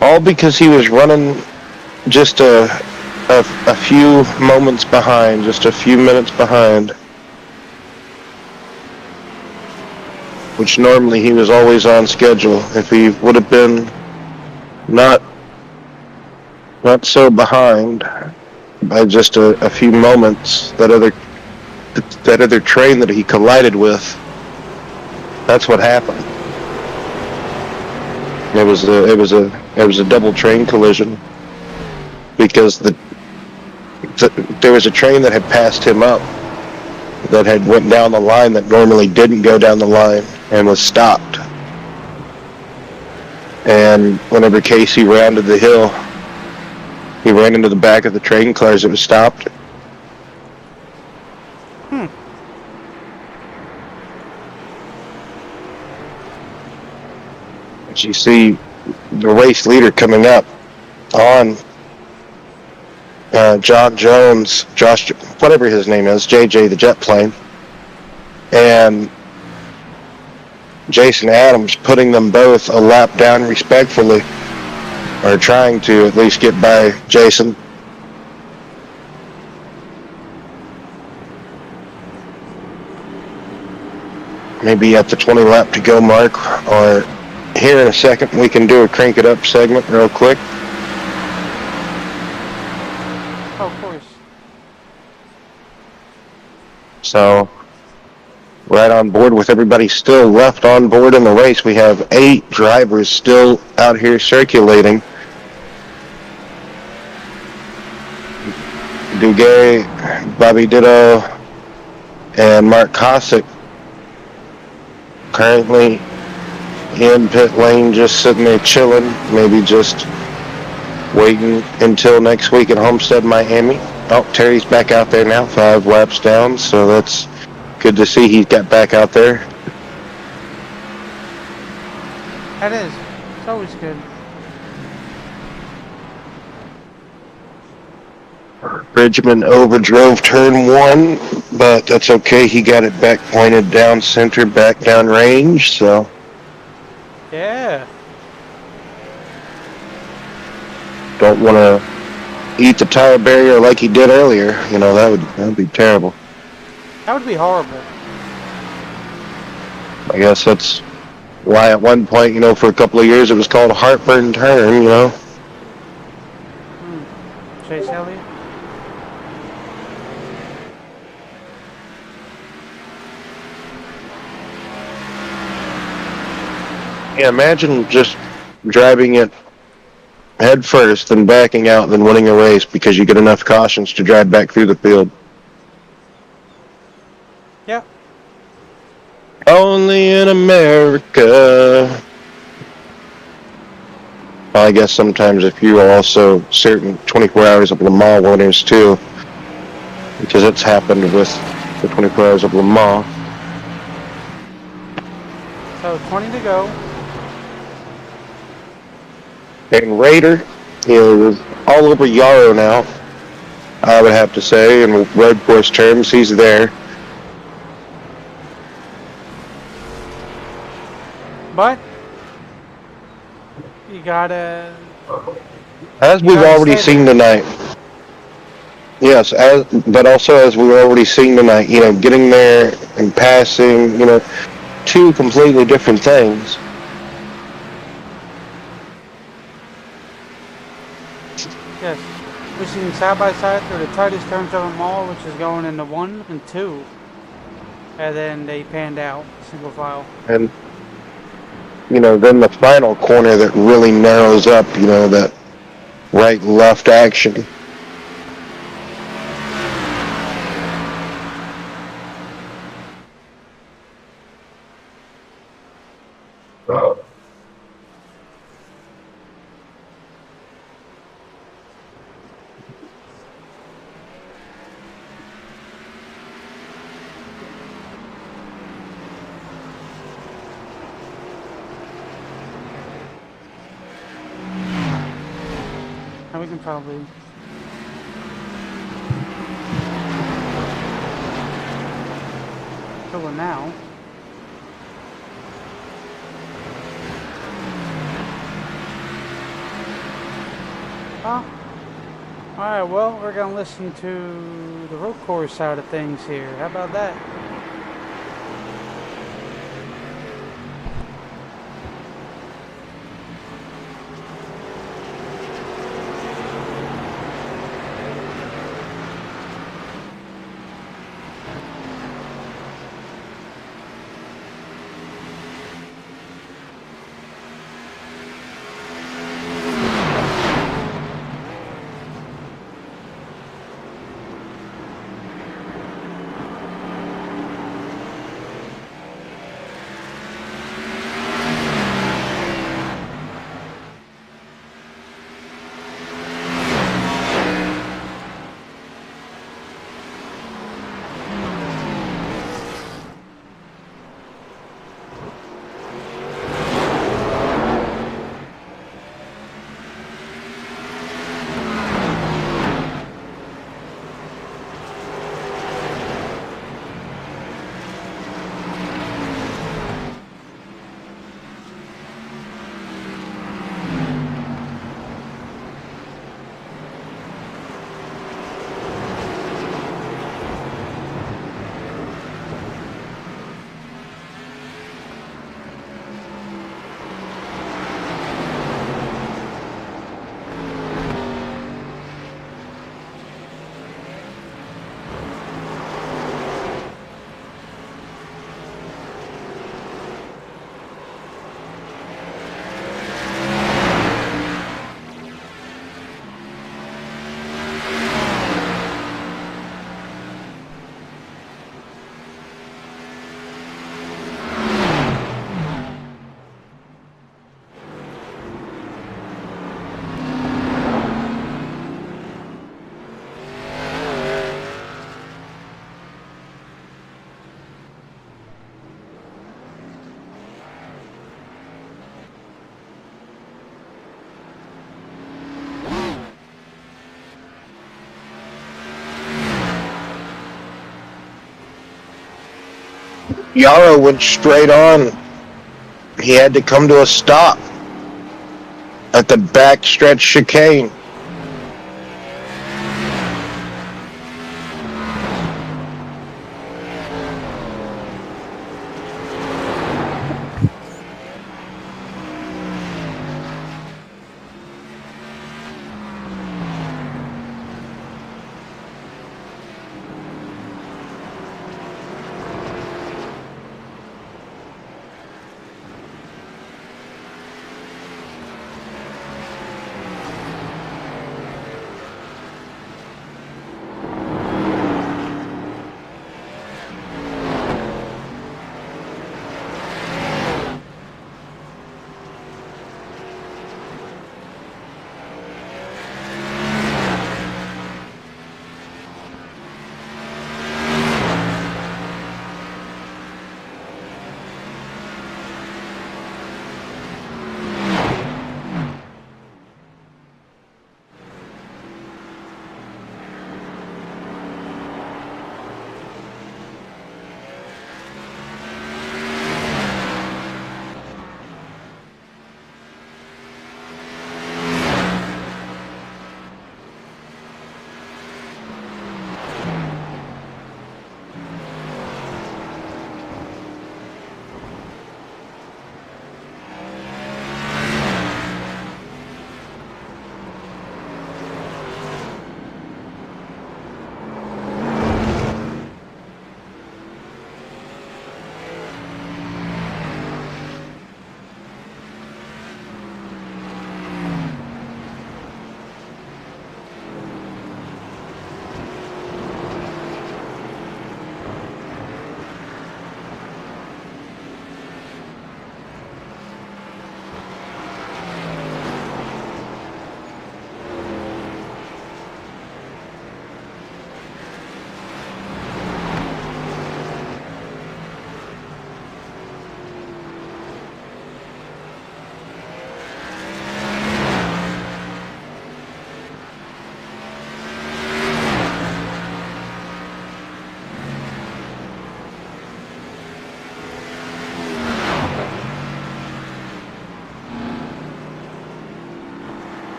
S2: All because he was running just a few moments behind, just a few minutes behind. which normally he was always on schedule. If he would have been not so behind by just a few moments, that other train that he collided with, that's what happened. It was a double train collision because there was a train that had passed him up that had went down the line that normally didn't go down the line and was stopped. And whenever Casey rounded the hill, he ran into the back of the train car as it was stopped. As you see the race leader coming up on John Jones, Josh, whatever his name is, JJ the jet plane, and Jason Adams putting them both a lap down respectfully, or trying to at least get by Jason. Maybe at the 20 lap to go mark, or here in a second we can do a crank it up segment real quick.
S1: Oh, of course.
S2: So, right on board with everybody still left on board in the race. We have 8 drivers still out here circulating. Duguay, Bobby Ditto, and Mark Cossack currently in pit lane, just sitting there chilling, maybe just waiting until next week at Homestead, Miami. Oh, Terry's back out there now, 5 laps down, so that's good to see he got back out there.
S1: That is. It's always good.
S2: Bridgman overdrove turn 1, but that's okay. He got it back pointed down center, back down range, so.
S1: Yeah.
S2: Don't want to eat the tire barrier like he did earlier. You know, that would be terrible.
S1: That would be horrible.
S2: I guess that's why at one point, you know, for a couple of years it was called a heartburn turn, you know.
S1: Chase Elliott?
S2: Yeah, imagine just driving it head first, then backing out, then winning a race because you get enough cautions to drive back through the field.
S1: Yep.
S2: Only in America. Well, I guess sometimes if you are also certain 24 Hours of Le Mans winners too, because it's happened with the 24 Hours of Le Mans.
S1: So 20 to go.
S2: And Raider is all over Yarrow now, I would have to say, in road course terms. He's there.
S1: But you gotta.
S2: As we've already seen tonight. Yes, but also as we've already seen tonight, you know, getting there and passing, you know, 2 completely different things.
S1: Yes. We've seen side by side through the tightest turns of them all, which is going into 1 and 2. And then they panned out, single file.
S2: And, you know, then the final corner that really narrows up, you know, that right-left action.
S1: And we can probably. Kill it now. Oh. Alright, well, we're going to listen to the road course side of things here. How about that?
S2: Yarrow went straight on. He had to come to a stop at the backstretch chicane.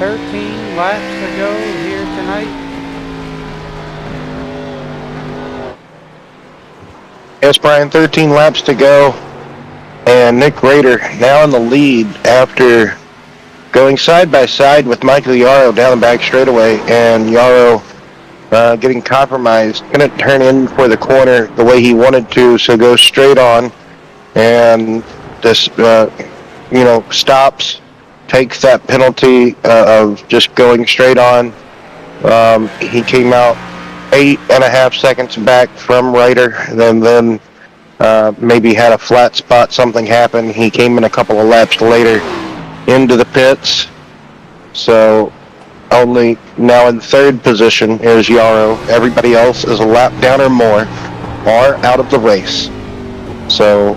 S1: 13 laps to go here tonight.
S2: Yes, Brian, 13 laps to go. And Nick Rader now in the lead after going side by side with Michael Yarrow down the back straightaway. And Yarrow getting compromised. Couldn't turn in for the corner the way he wanted to, so goes straight on. And this, stops, takes that penalty of just going straight on. He came out 8.5 seconds back from Ryder, then maybe had a flat spot, something happened. He came in a couple of laps later into the pits. So only now in third position is Yarrow. Everybody else is a lap down or more, are out of the race. So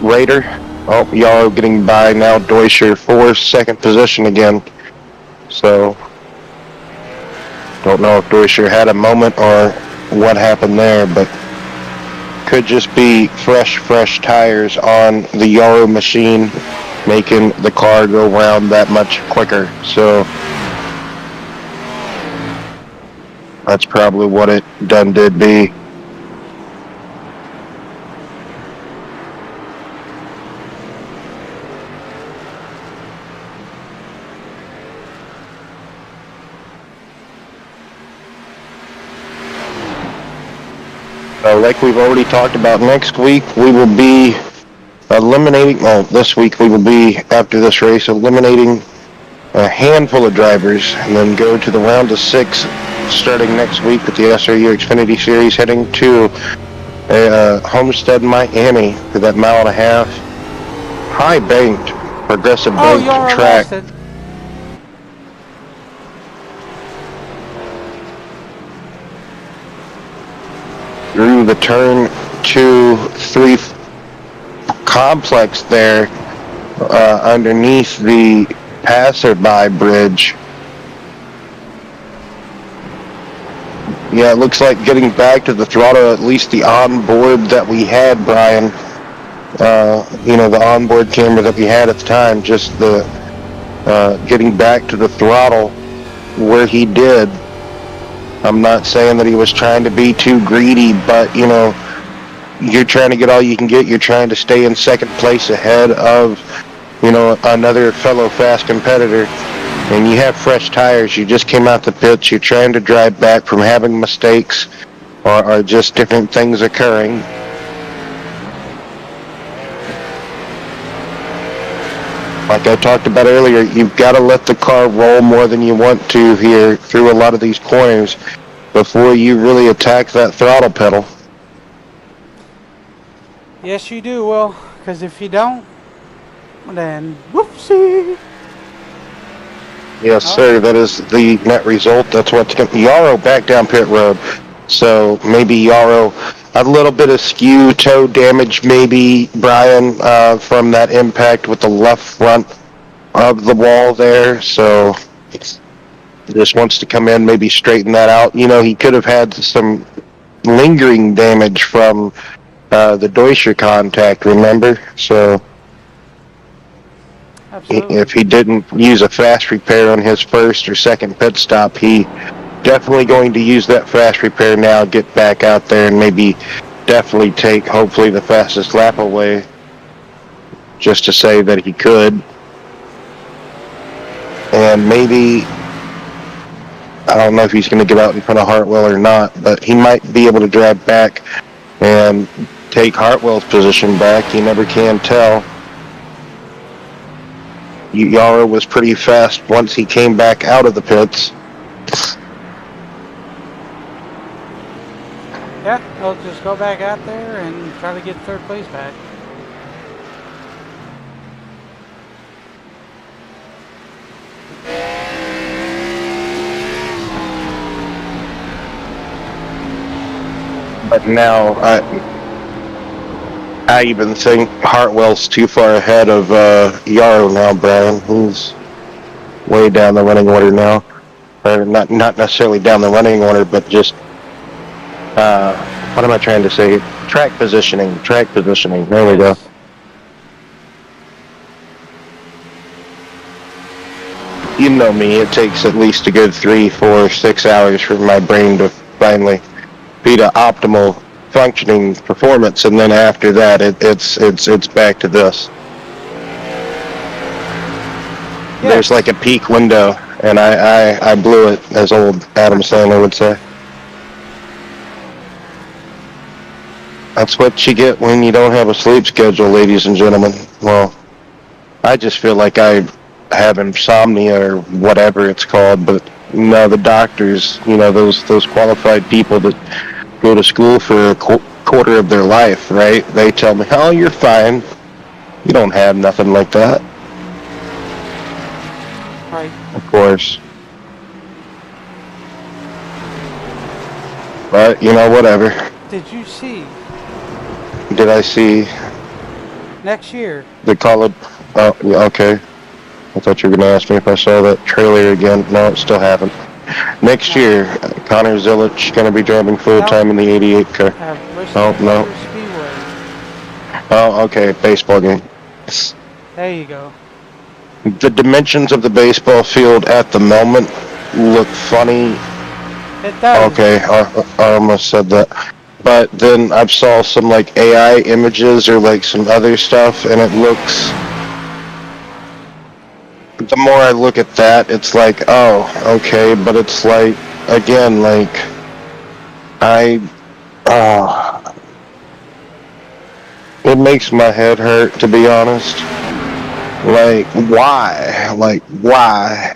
S2: Rader, Yarrow getting by now. Deutscher for second position again. So don't know if Deutscher had a moment or what happened there, but could just be fresh tires on the Yarrow machine, making the car go round that much quicker. So that's probably what it done did be. Like we've already talked about, next week we will be eliminating, this week we will be, after this race, eliminating a handful of drivers and then go to the round of 6 starting next week with the SRU Xfinity Series, heading to Homestead, Miami for that 1.5 mile high banked, progressive banked track. Through the turn 2-3 complex there, underneath the passerby bridge. Yeah, it looks like getting back to the throttle, at least the onboard that we had, Brian. The onboard camera that we had at the time, just the getting back to the throttle where he did. I'm not saying that he was trying to be too greedy, but, you're trying to get all you can get. You're trying to stay in second place ahead of, another fellow fast competitor. And you have fresh tires. You just came out the pits. You're trying to drive back from having mistakes or just different things occurring. Like I talked about earlier, you've got to let the car roll more than you want to here through a lot of these corners before you really attack that throttle pedal.
S1: Yes, you do, Will, because if you don't, then whoopsie.
S2: Yes, sir, that is the net result. That's what's going to... Yarrow back down pit road. So maybe Yarrow, a little bit of skew toe damage maybe, Brian, from that impact with the left front of the wall there. So just wants to come in, maybe straighten that out. He could have had some lingering damage from the Deutscher contact, remember? So
S1: absolutely.
S2: If he didn't use a fast repair on his first or second pit stop, he definitely going to use that fast repair now, get back out there and maybe definitely take hopefully the fastest lap away, just to say that he could. And maybe, I don't know if he's going to get out in front of Hartwell or not, but he might be able to drive back and take Hartwell's position back. You never can tell. Yarrow was pretty fast once he came back out of the pits.
S1: Yeah, he'll just go back out there and try to get third place back.
S2: But now, I even think Hartwell's too far ahead of Yarrow now, Brian. He's way down the running order now. Or not necessarily down the running order, but just, what am I trying to say? Track positioning. There we go. you know me, it takes at least a good 3, 4, 6 hours for my brain to finally be to optimal functioning performance, and then after that, it's back to this.
S1: Yes.
S2: There's like a peak window, and I blew it, as old Adam Sandler would say. That's what you get when you don't have a sleep schedule, ladies and gentlemen. Well, I just feel like I have insomnia or whatever it's called, but no, the doctors, those qualified people that go to school for a quarter of their life, right? They tell me, oh, you're fine. You don't have nothing like that.
S1: Right.
S2: Of course. But, whatever.
S1: Did you see?
S2: Did I see?
S1: Next year.
S2: They call it. Oh, yeah, okay. I thought you were going to ask me if I saw that trailer again. No, it still haven't. Next year, Connor Zilic going to be driving full-time in the 88 car. Oh, no. Oh, okay, baseball game.
S1: There you go.
S2: The dimensions of the baseball field at the moment look funny.
S1: It does.
S2: Okay, I almost said that. But then I saw some like AI images or like some other stuff, and it looks... The more I look at that, it's like, oh, okay, but it's like, again, like, it makes my head hurt, to be honest. Like, why? Like, why?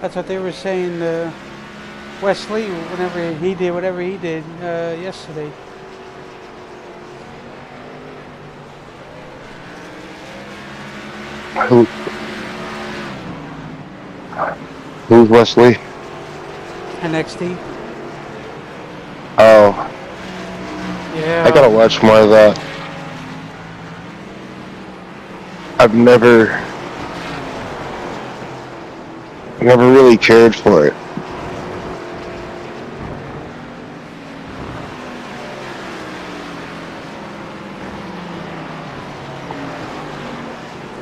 S1: That's what they were saying, Wesley, whenever he did whatever he did yesterday.
S2: Who's Wesley?
S1: NXT.
S2: Oh.
S1: Yeah.
S2: I gotta watch more of that. I've never really cared for it.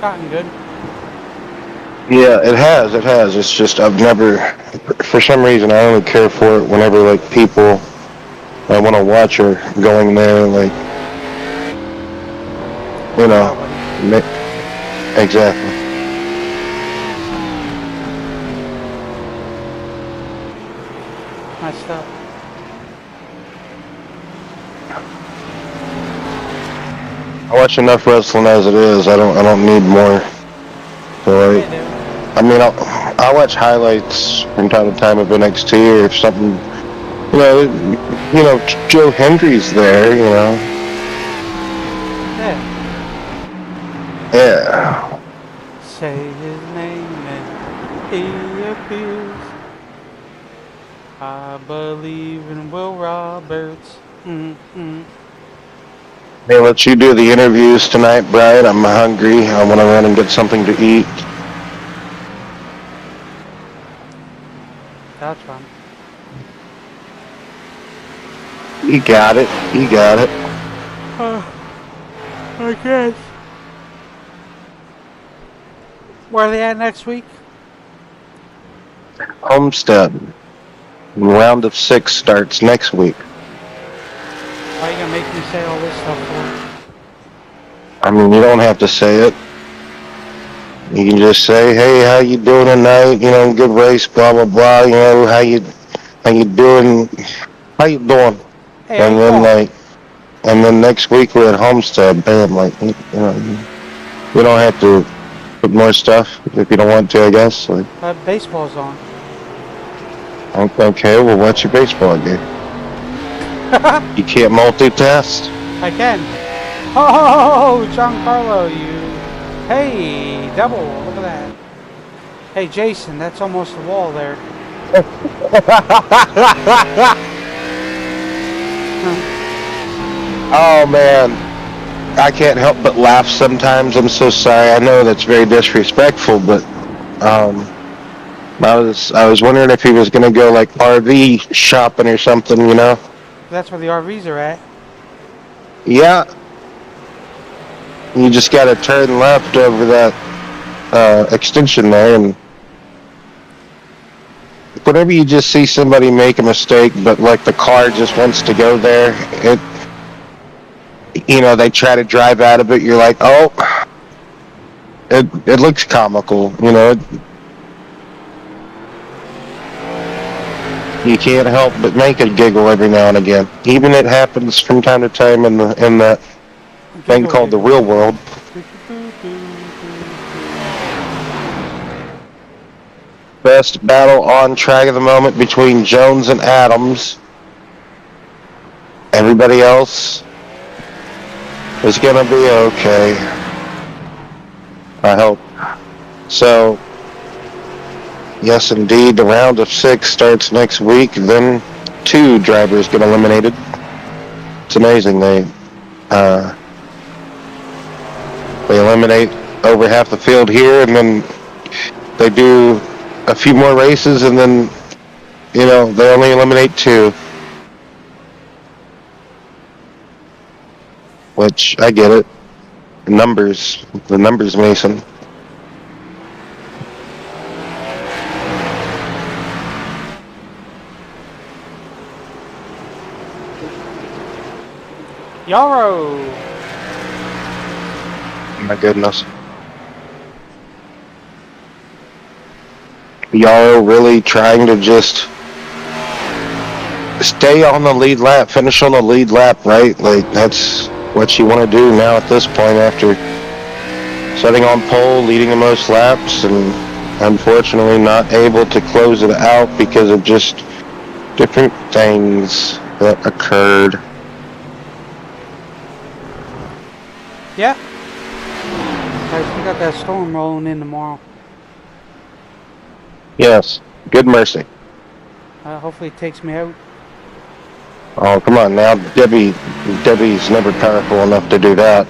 S1: Gotten good.
S2: Yeah, it has. It's just I've never, for some reason, I only care for it whenever like people I want to watch are going there, like, exactly.
S1: Nice stuff.
S2: I watch enough wrestling as it is. I don't need more. So like, I mean, I'll watch highlights from time to time of NXT or if something. Joe Hendry's there. Yeah.
S1: Say his name and he appears. I believe in Will Roberts.
S2: Hey, let you do the interviews tonight, Brian. I'm hungry. I want to run and get something to eat.
S1: That's fun.
S2: You got it.
S1: I guess. Where are they at next week?
S2: Homestead. Round of 6 starts next week.
S1: Why are you gonna make me say all this stuff for?
S2: I mean, you don't have to say it. You can just say, "Hey, how you doing tonight? Good race, blah blah blah. How you doing? How you doing?"
S1: Hey,
S2: and then and then next week we're at Homestead. Bam, you don't have to put more stuff if you don't want to, I guess.
S1: Baseball's on.
S2: Okay, well, what's your baseball game? You can't multitask?
S1: I can. Oh, Giancarlo, you. Hey, double. Look at that. Hey, Jason, that's almost the wall there.
S2: Oh, man. I can't help but laugh sometimes. I'm so sorry. I know that's very disrespectful, but I was wondering if he was going to go like RV shopping or something,
S1: That's where the RVs are at.
S2: Yeah. You just got to turn left over that extension there, and whenever you just see somebody make a mistake, but like the car just wants to go there, they try to drive out of it. You're like, oh, it looks comical, You can't help but make a giggle every now and again. Even it happens from time to time in that thing called the real world. Best battle on track at the moment between Jones and Adams. Everybody else is gonna be okay. I hope. So, yes, indeed, the round of 6 starts next week. Then 2 drivers get eliminated. It's amazing. They eliminate over half the field here, and then they do a few more races, and then they only eliminate 2. Which I get it. The numbers, Mason.
S1: Yarrow!
S2: My goodness. Yarrow really trying to just stay on the lead lap, finish on the lead lap, right? Like, that's what you want to do now at this point after setting on pole, leading the most laps, and unfortunately not able to close it out because of just different things that occurred.
S1: Yeah. We got that storm rolling in tomorrow.
S2: Yes. Good mercy.
S1: Hopefully it takes me out.
S2: Oh, come on now. Debbie's never powerful enough to do that.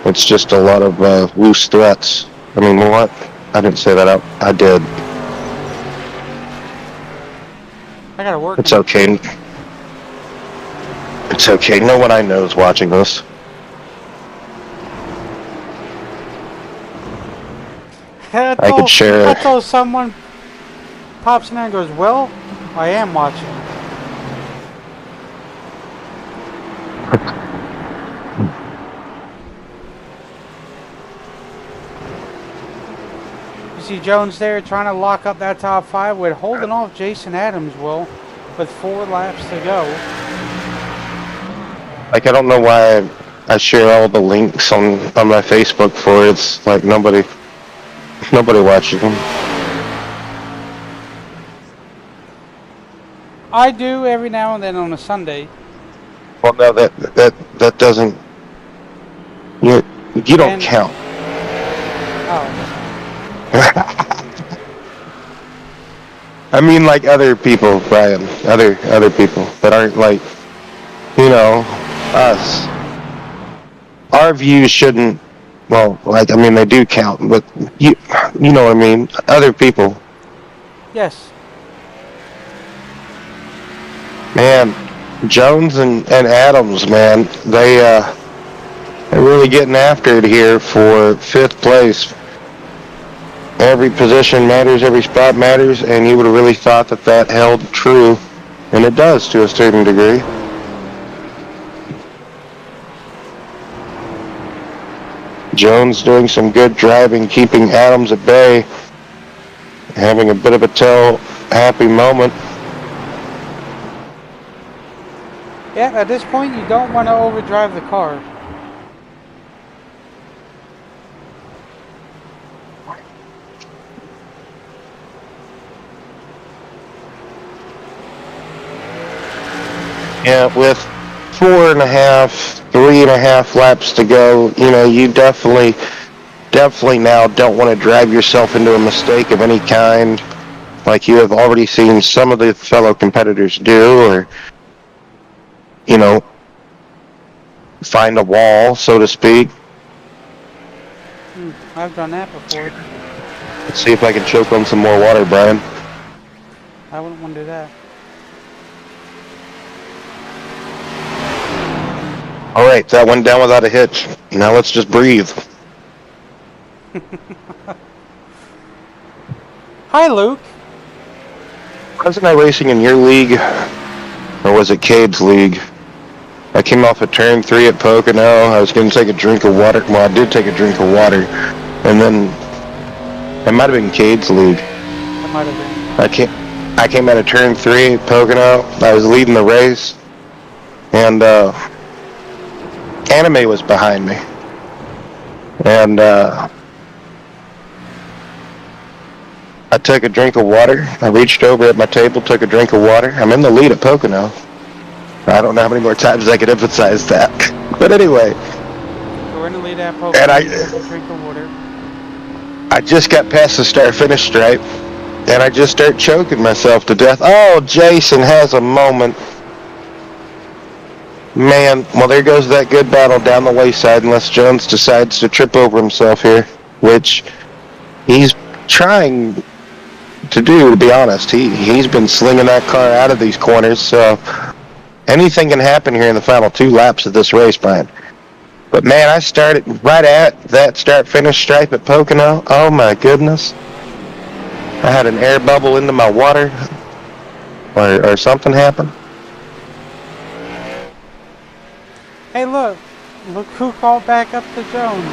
S2: It's just a lot of loose threats. I mean, what? I didn't say that out. I did.
S1: I gotta work.
S2: It's okay. It's okay. No one I know is watching this. I could share it.
S1: Until someone pops in there and goes, well, I am watching. You see Jones there trying to lock up that top 5 with holding off Jason Adams, Will, with 4 laps to go.
S2: Like, I don't know why I share all the links on my Facebook for it. It's like nobody watches them.
S1: I do every now and then on a Sunday.
S2: Well, no, that doesn't. You don't count.
S1: Oh.
S2: I mean, like other people, Brian. Other people that aren't like, us. Our views shouldn't. Well, like, I mean, they do count, but you know what I mean. Other people.
S1: Yes.
S2: Man, Jones and Adams, man, they're really getting after it here for 5th place. Every position matters, every spot matters, and you would have really thought that held true, and it does to a certain degree. Jones doing some good driving, keeping Adams at bay, having a bit of a happy moment.
S1: Yeah, at this point, you don't want to overdrive the car.
S2: Yeah, with 3.5 laps to go, you definitely now don't want to drive yourself into a mistake of any kind, like you have already seen some of the fellow competitors do, or, find a wall, so to speak.
S1: I've done that before.
S2: Let's see if I can choke on some more water, Brian.
S1: I wouldn't want to do that.
S2: All right, that went down without a hitch. Now let's just breathe.
S1: Hi, Luke.
S2: Wasn't I racing in your league, or was it Cabe's league? I came off of turn 3 at Pocono. I was going to take a drink of water. Well, I did take a drink of water, and then it might have been Cade's league.
S1: That might have been.
S2: I came out of turn 3 at Pocono. I was leading the race, and Anime was behind me. And I took a drink of water. I reached over at my table, took a drink of water. I'm in the lead at Pocono. I don't know how many more times I could emphasize that. But anyway.
S1: We're in the lead at Pocono. And I took a drink of water.
S2: I just got past the start-finish stripe, and I just start choking myself to death. Oh, Jason has a moment. Man, well, there goes that good battle down the wayside unless Jones decides to trip over himself here, which he's trying to do, to be honest. He's been slinging that car out of these corners, so anything can happen here in the final 2 laps of this race, Brian. But man, I started right at that start-finish stripe at Pocono. Oh my goodness. I had an air bubble into my water, or something happened.
S1: Hey, look who called back up to Jones.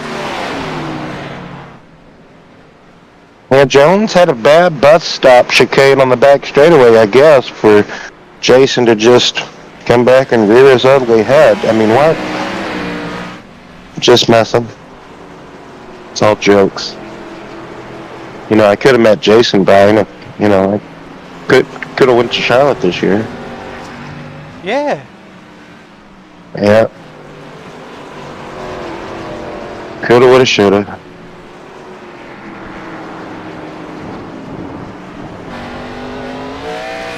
S2: Yeah, Jones had a bad bus stop chicane on the back straightaway, I guess, for Jason to just come back and rear his ugly head. I mean, what? Just messing. It's all jokes. You know, I could have met Jason, Brian. I could have went to Charlotte this year.
S1: Yeah.
S2: Yeah. Coulda, woulda, shoulda.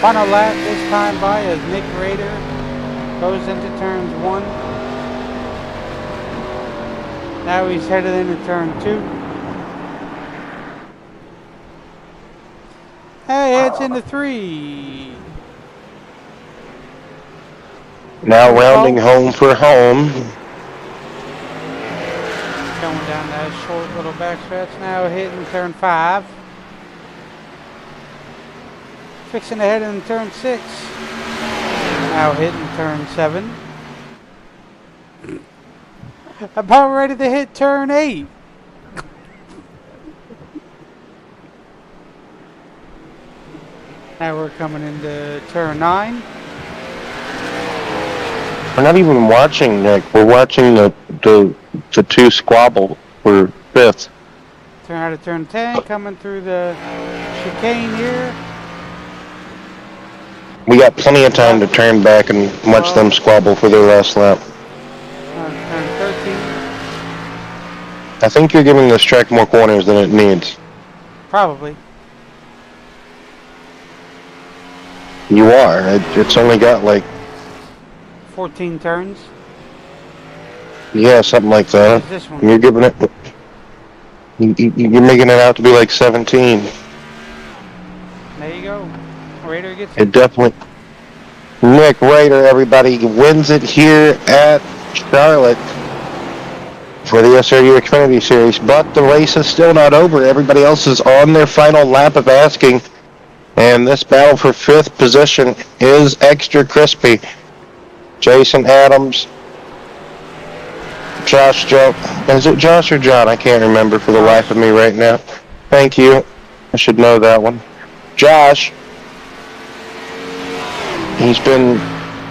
S1: Final lap this time by as Nick Rader goes into turns 1. Now he's headed into turn 2. Hey, heads into 3.
S2: Now rounding home for home.
S1: Going down that short little backstretch. Now hitting turn 5. Fixing to head in turn 6. Now hitting turn 7. About ready to hit turn 8. Now we're coming into turn 9.
S2: We're not even watching, Nick. We're watching the 2 squabble for 5th.
S1: Turn out of turn 10, coming through the chicane here.
S2: We got plenty of time to turn back and watch them squabble for their last lap.
S1: Turn 13.
S2: I think you're giving this track more corners than it needs.
S1: Probably.
S2: You are. It's only got like
S1: 14 turns.
S2: Yeah, something like that.
S1: This one?
S2: You're giving it. You're making it out to be like 17.
S1: There you go. Raider gets
S2: it. Definitely. Nick Raider, everybody, wins it here at Charlotte for the SRU Xfinity Series. But the race is still not over. Everybody else is on their final lap of asking. And this battle for 5th position is extra crispy. Jason Adams, Josh Joe. Is it Josh or John? I can't remember for the life of me right now. Thank you. I should know that one. Josh. He's been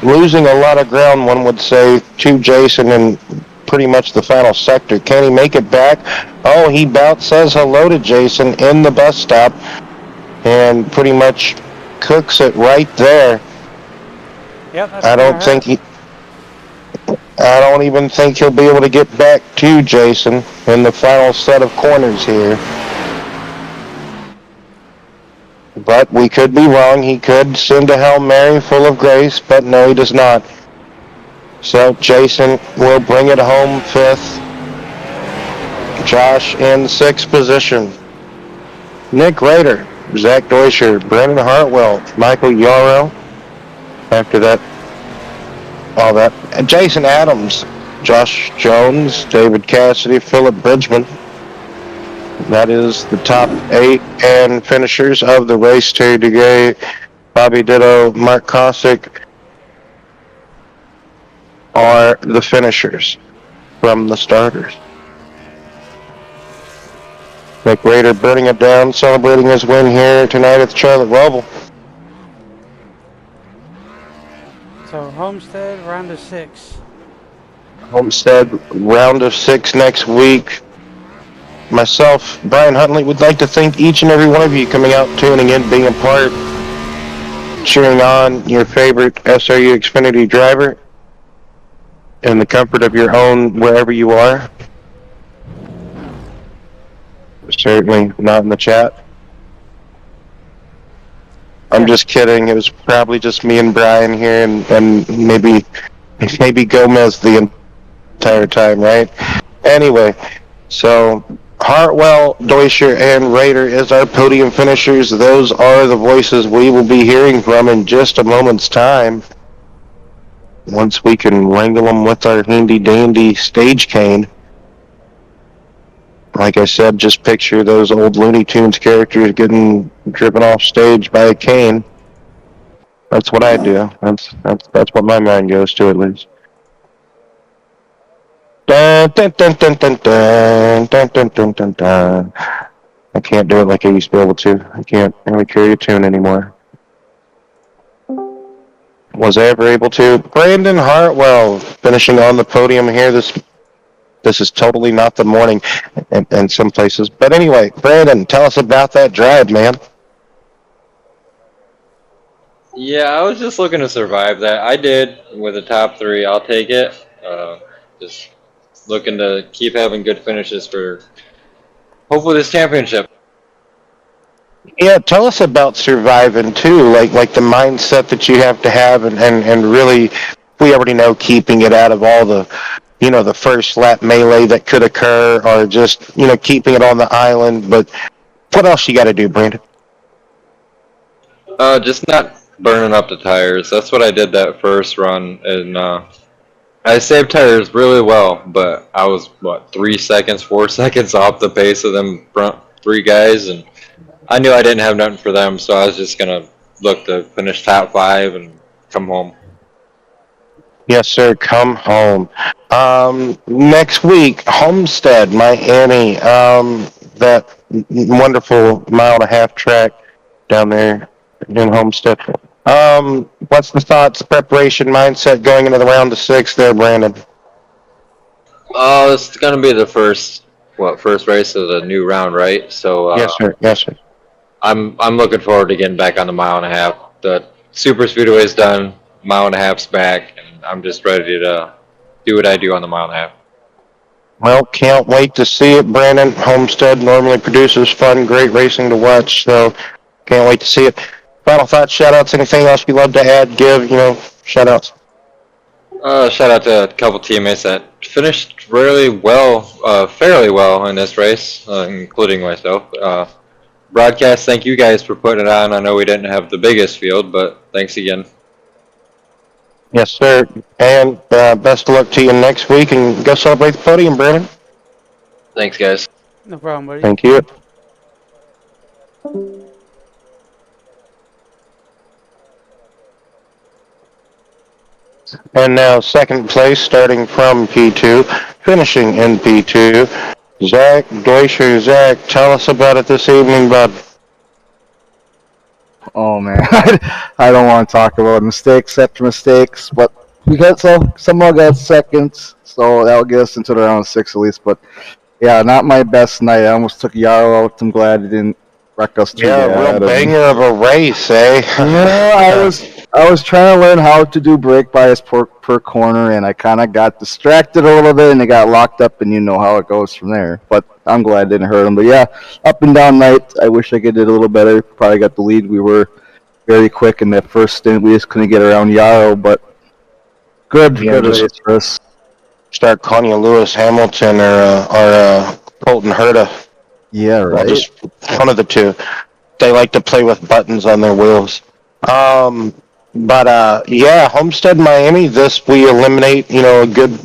S2: losing a lot of ground, one would say, to Jason in pretty much the final sector. Can he make it back? Oh, he says hello to Jason in the bus stop and pretty much cooks it right there.
S1: Yep,
S2: I don't even think he'll be able to get back to Jason in the final set of corners here. But we could be wrong. He could send a Hail Mary full of grace, but no, he does not. So Jason will bring it home 5th. Josh in 6th position. Nick Rader, Zach Deutscher, Brandon Hartwell, Michael Yarrow. After that, all that. And Jason Adams Josh Jones, David Cassidy, Philip Bridgman. That is the top 8 and finishers of the race. Terry Duguay, Bobby Ditto, Mark Kosick are the finishers from the starters. Nick Rader burning it down, celebrating his win here tonight at the Charlotte Roval.
S1: So Homestead, round of 6.
S2: Homestead, round of 6 next week. Myself, Brian Huntley, would like to thank each and every one of you coming out, tuning in, being a part, cheering on your favorite SRU Xfinity driver in the comfort of your own wherever you are. Certainly not in the chat. I'm just kidding. It was probably just me and Brian here, and maybe Gomez the entire time, right? Anyway, so Hartwell, Deutscher, and Rader is our podium finishers. Those are the voices we will be hearing from in just a moment's time. Once we can wrangle them with our handy-dandy stage cane. Like I said, just picture those old Looney Tunes characters getting driven off stage by a cane. That's what I do. That's what my mind goes to, at least. Dun, dun, dun, dun, dun, dun, dun, dun, dun, dun, dun. I can't do it like I used to be able to. I can't really carry a tune anymore. Was I ever able to? Brandon Hartwell finishing on the podium here. This is totally not the morning in some places. But anyway, Brandon, tell us about that drive, man.
S3: Yeah, I was just looking to survive that. I did with the top 3. I'll take it. Just looking to keep having good finishes for hopefully this championship.
S2: Yeah, tell us about surviving too, like the mindset that you have to have, and really, we already know keeping it out of all the, the first lap melee that could occur, or just, keeping it on the island. But what else you got to do, Brandon?
S3: Just not burning up the tires. That's what I did that first run, and I saved tires really well, but I was 4 seconds off the pace of them front 3 guys, and I knew I didn't have nothing for them, so I was just gonna look to finish top 5 and come home.
S2: Yes, sir. Come home. Next week, Homestead, Miami. That wonderful 1.5-mile track down there in Homestead. What's the thoughts, preparation, mindset going into the round of 6 there, Brandon?
S3: It's gonna be the first race of the new round, right? So
S2: yes, sir. Yes, sir.
S3: I'm looking forward to getting back on the 1.5 mile. The super speedway's done, 1.5 miles back, and I'm just ready to do what I do on the 1.5 mile.
S2: Well, can't wait to see it, Brandon. Homestead normally produces fun, great racing to watch, so can't wait to see it. Final thoughts, shout-outs, anything else you'd love to add, give, shout-outs?
S3: Shout out to a couple teammates that finished fairly well in this race, including myself. Broadcast, thank you guys for putting it on. I know we didn't have the biggest field, but thanks again.
S2: Yes, sir. And best of luck to you next week, and go celebrate the podium, Brandon.
S3: Thanks, guys.
S1: No problem, buddy.
S2: Thank you. And now second place, starting from P2, finishing in P2, Zach Deutscher. Zach, tell us about it this evening, bud.
S4: Oh man, I don't want to talk about mistakes after mistakes, but we got somehow got seconds, so that'll get us into the round 6 at least. But yeah, not my best night. I almost took Yarrow out. I'm glad he didn't wreck us too bad.
S2: Yeah, real banger of a race, eh?
S4: Yeah, I was trying to learn how to do brake bias per corner, and I kind of got distracted a little bit, and it got locked up, and you know how it goes from there. But I'm glad I didn't hurt him. But yeah, up and down night. I wish I could have did a little better. Probably got the lead. We were very quick in that first stint. We just couldn't get around Yarrow, but good race for us.
S2: Start calling you Lewis Hamilton or Colton Herta.
S4: Yeah, right.
S2: Well, just one of the two. They like to play with buttons on their wheels. But yeah, Homestead, Miami. We eliminate, a good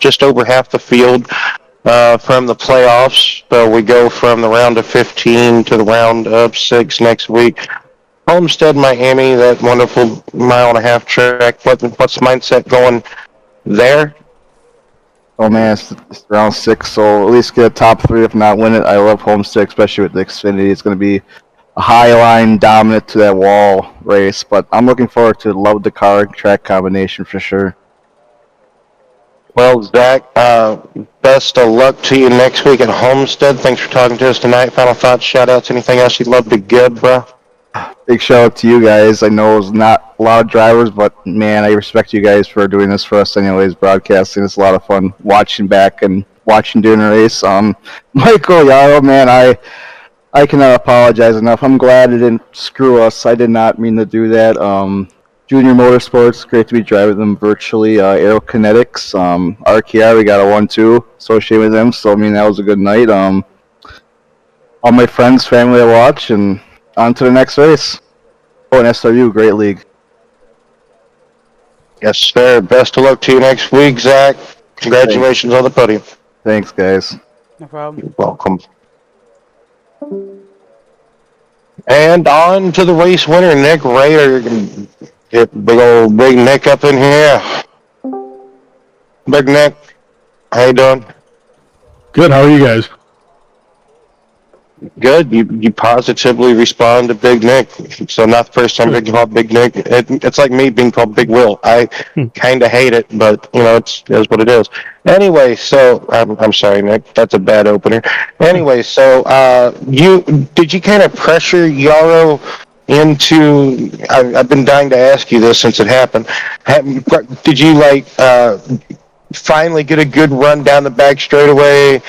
S2: just over half the field from the playoffs. So we go from the round of 15 to the round of 6 next week. Homestead, Miami, that wonderful 1.5-mile track. What's the mindset going there?
S4: Oh man, it's round 6, so at least get a top 3, if not win it. I love Homestead, especially with the Xfinity. It's going to be a high line dominant to that wall race, but I'm looking forward to love the car track combination for sure.
S2: Well, Zach, best of luck to you next week at Homestead. Thanks for talking to us tonight. Final thoughts, shout outs, anything else you'd love to give, bro?
S4: Big shout out to you guys. I know it's not a lot of drivers, but man, I respect you guys for doing this for us anyways, broadcasting. It's a lot of fun watching back and watching during the race. Michael Yarrow, man, I cannot apologize enough. I'm glad it didn't screw us. I did not mean to do that. Junior Motorsports, great to be driving them virtually. Aerokinetics, RKR, we got a 1-2 associated with them, so I mean, that was a good night. All my friends, family I watch, and on to the next race. Oh, and SRU, great league.
S2: Yes, sir. Best of luck to you next week, Zach. Congratulations on the podium.
S4: Thanks, guys.
S1: No problem.
S2: You're welcome. And on to the race winner, Nick Rader. Get big Nick up in here. Big Nick, how you doing?
S5: Good. How are you guys?
S2: Good. You positively respond to Big Nick. So not the first time being called Big Nick. It's like me being called Big Will. I kind of hate it, but it is what it is. Anyway, so I'm sorry, Nick. That's a bad opener. Anyway, so did you kind of pressure Yarrow into? I've been dying to ask you this since it happened. Did you finally get a good run down the back straightaway?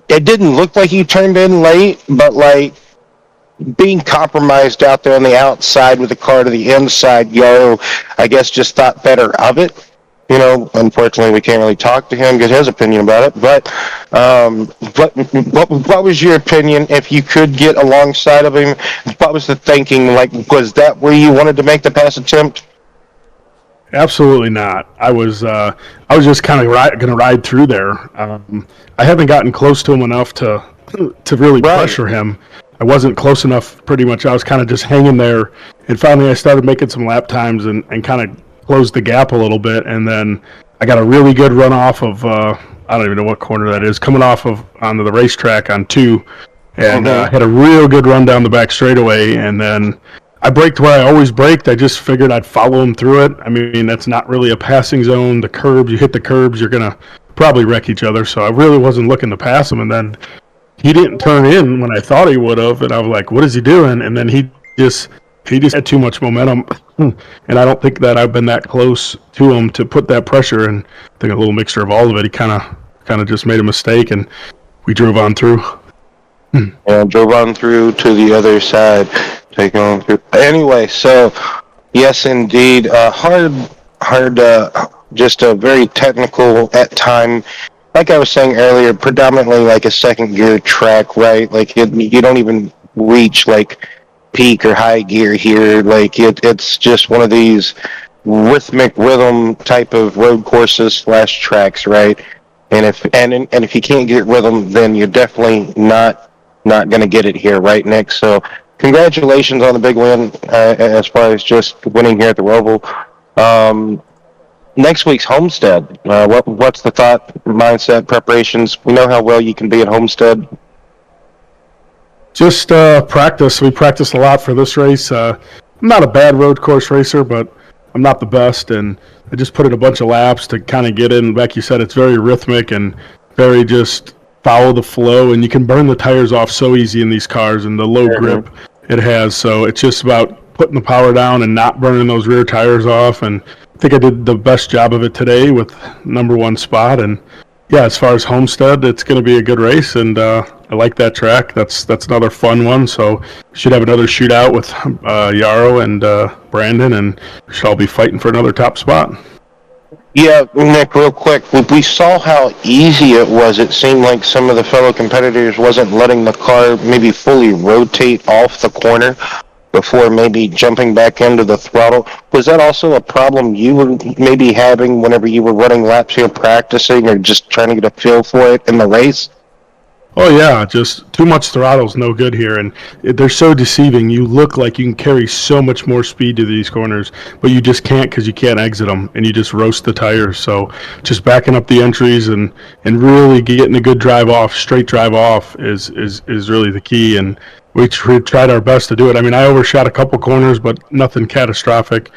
S2: It didn't look like you turned in late, but being compromised out there on the outside with the car to the inside, Yarrow, I guess, just thought better of it. Unfortunately, we can't really talk to him, get his opinion about it. But what was your opinion? If you could get alongside of him, what was the thinking? Was that where you wanted to make the pass attempt?
S5: Absolutely not. I was just kind of going to ride through there. I haven't gotten close to him enough to really pressure him. I wasn't close enough. Pretty much, I was kind of just hanging there. And finally, I started making some lap times and kind of closed the gap a little bit. And then I got a really good run off of I don't even know what corner that is, coming off of onto the racetrack on 2, and had a real good run down the back straightaway. And then I braked where I always braked. I just figured I'd follow him through it. I mean, that's not really a passing zone. The curbs, you hit the curbs, you're going to probably wreck each other. So I really wasn't looking to pass him. And then he didn't turn in when I thought he would have. And I was like, what is he doing? And then he just had too much momentum. And I don't think that I've been that close to him to put that pressure. And I think a little mixture of all of it. He kind of just made a mistake, and we drove on through.
S2: And drove on through to the other side. Taking on through. Anyway, so yes, indeed, hard, just a very technical at time. Like I was saying earlier, predominantly like a second gear track, right? You don't even reach peak or high gear here. It's just one of these rhythmic rhythm type of road courses / tracks, right? And if you can't get rhythm, then you're definitely not going to get it here, right, Nick? So congratulations on the big win as far as just winning here at the Roval. Next week's Homestead. What's the thought, mindset, preparations? We know how well you can be at Homestead.
S5: Just practice. We practiced a lot for this race. I'm not a bad road course racer, but I'm not the best, and I just put in a bunch of laps to kind of get in. Like you said, it's very rhythmic and very just follow the flow, and you can burn the tires off so easy in these cars and the low grip it has. So it's just about putting the power down and not burning those rear tires off. And I think I did the best job of it today with #1 spot. And yeah, as far as Homestead, it's going to be a good race, and I like that track. That's another fun one. So we should have another shootout with Yarrow and Brandon, and we should all be fighting for another top spot.
S2: Yeah, Nick, real quick, we saw how easy it was. It seemed like some of the fellow competitors wasn't letting the car maybe fully rotate off the corner. before maybe jumping back into the throttle. Was that also a problem you were maybe having whenever you were running laps here practicing or just trying to get a feel for it in the race?
S5: Oh yeah, just too much throttle's no good here, and they're so deceiving. You look like you can carry so much more speed to these corners, but you just can't because you can't exit them, and you just roast the tires. So just backing up the entries and really getting a good drive off, straight drive off is really the key. And we tried our best to do it. I mean, I overshot a couple corners, but nothing catastrophic,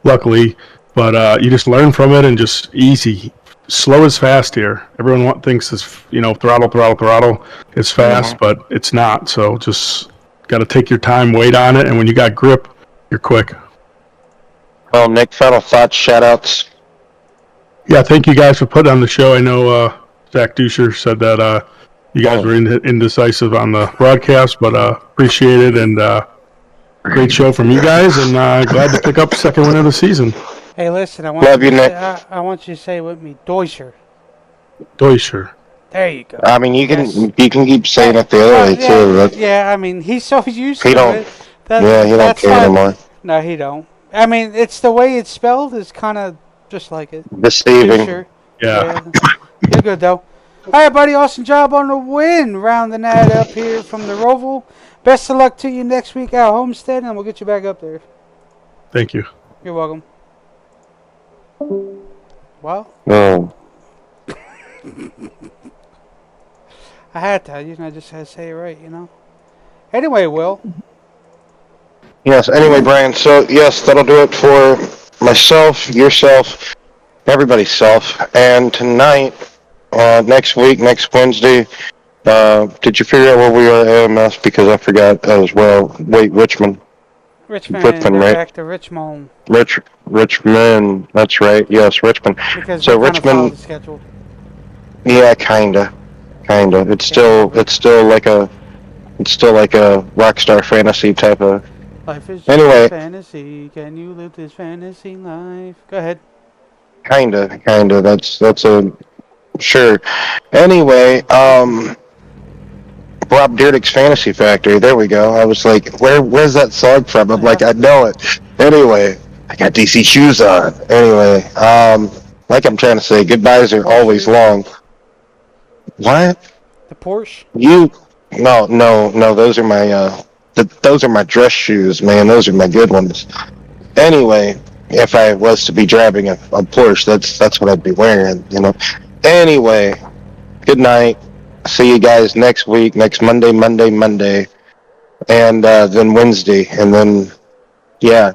S5: luckily. But you just learn from it and just easy. Slow is fast here. Everyone thinks it's throttle. It's fast, but it's not. So just got to take your time, wait on it, and when you got grip, you're quick.
S2: Well, Nick, final thoughts, shout-outs?
S5: Yeah, thank you guys for putting on the show. I know Zach Duscher said that you guys were indecisive on the broadcast, but appreciate it, and great show from you guys, and glad to pick up second win of the season.
S1: Hey, listen, I want
S2: Love you, Nick.
S1: I want you to say it with me, Deutscher.
S5: Deutscher.
S1: There you go.
S2: I mean, you can
S1: Yes.
S2: you can keep saying it the other way too. But
S1: Yeah, I mean, he's so used
S2: He
S1: to
S2: don't-
S1: it.
S2: he don't
S1: that's
S2: care
S1: not-
S2: anymore.
S1: No, he don't. I mean, it's the way it's spelled is kind of just like it.
S2: Deceiving.
S1: Sure.
S5: Yeah.
S1: You're good, though. All right, buddy. Awesome job on the win. Rounding that up here from the Roval. Best of luck to you next week at Homestead, and we'll get you back up there.
S5: Thank you.
S1: You're welcome. Well,
S2: Oh.
S1: I had to. I just had to say it right, Anyway, Will.
S2: Yes, anyway, Brian, so yes, that'll do it for myself, yourself, everybody's self. And tonight, next week, next Wednesday, did you figure out where we are at AMS? Because I forgot as well. Wait, Richmond.
S1: Richmond,
S2: Richmond,
S1: we're
S2: right?
S1: back to Richmond.
S2: Richmond, that's right, yes, Richmond.
S1: Because
S2: So
S1: we kind of followed
S2: Richmond,
S1: the schedule.
S2: yeah, kinda. It's still like a Rockstar Fantasy type of.
S1: Life is just
S2: Anyway.
S1: a fantasy. Can you live this fantasy life? Go ahead.
S2: Kinda. That's a sure. Anyway, Bob Dyrdek's Fantasy Factory. There we go. I was like, where's that song from? I'm like, I know it. Anyway, I got DC shoes on. Anyway, like I'm trying to say, goodbyes are always long. What?
S1: The Porsche?
S2: No. Those are my those are my dress shoes, man. Those are my good ones. Anyway, if I was to be driving a Porsche, that's what I'd be wearing, Anyway, good night. See you guys next week, next Monday, and then Wednesday, and then yeah.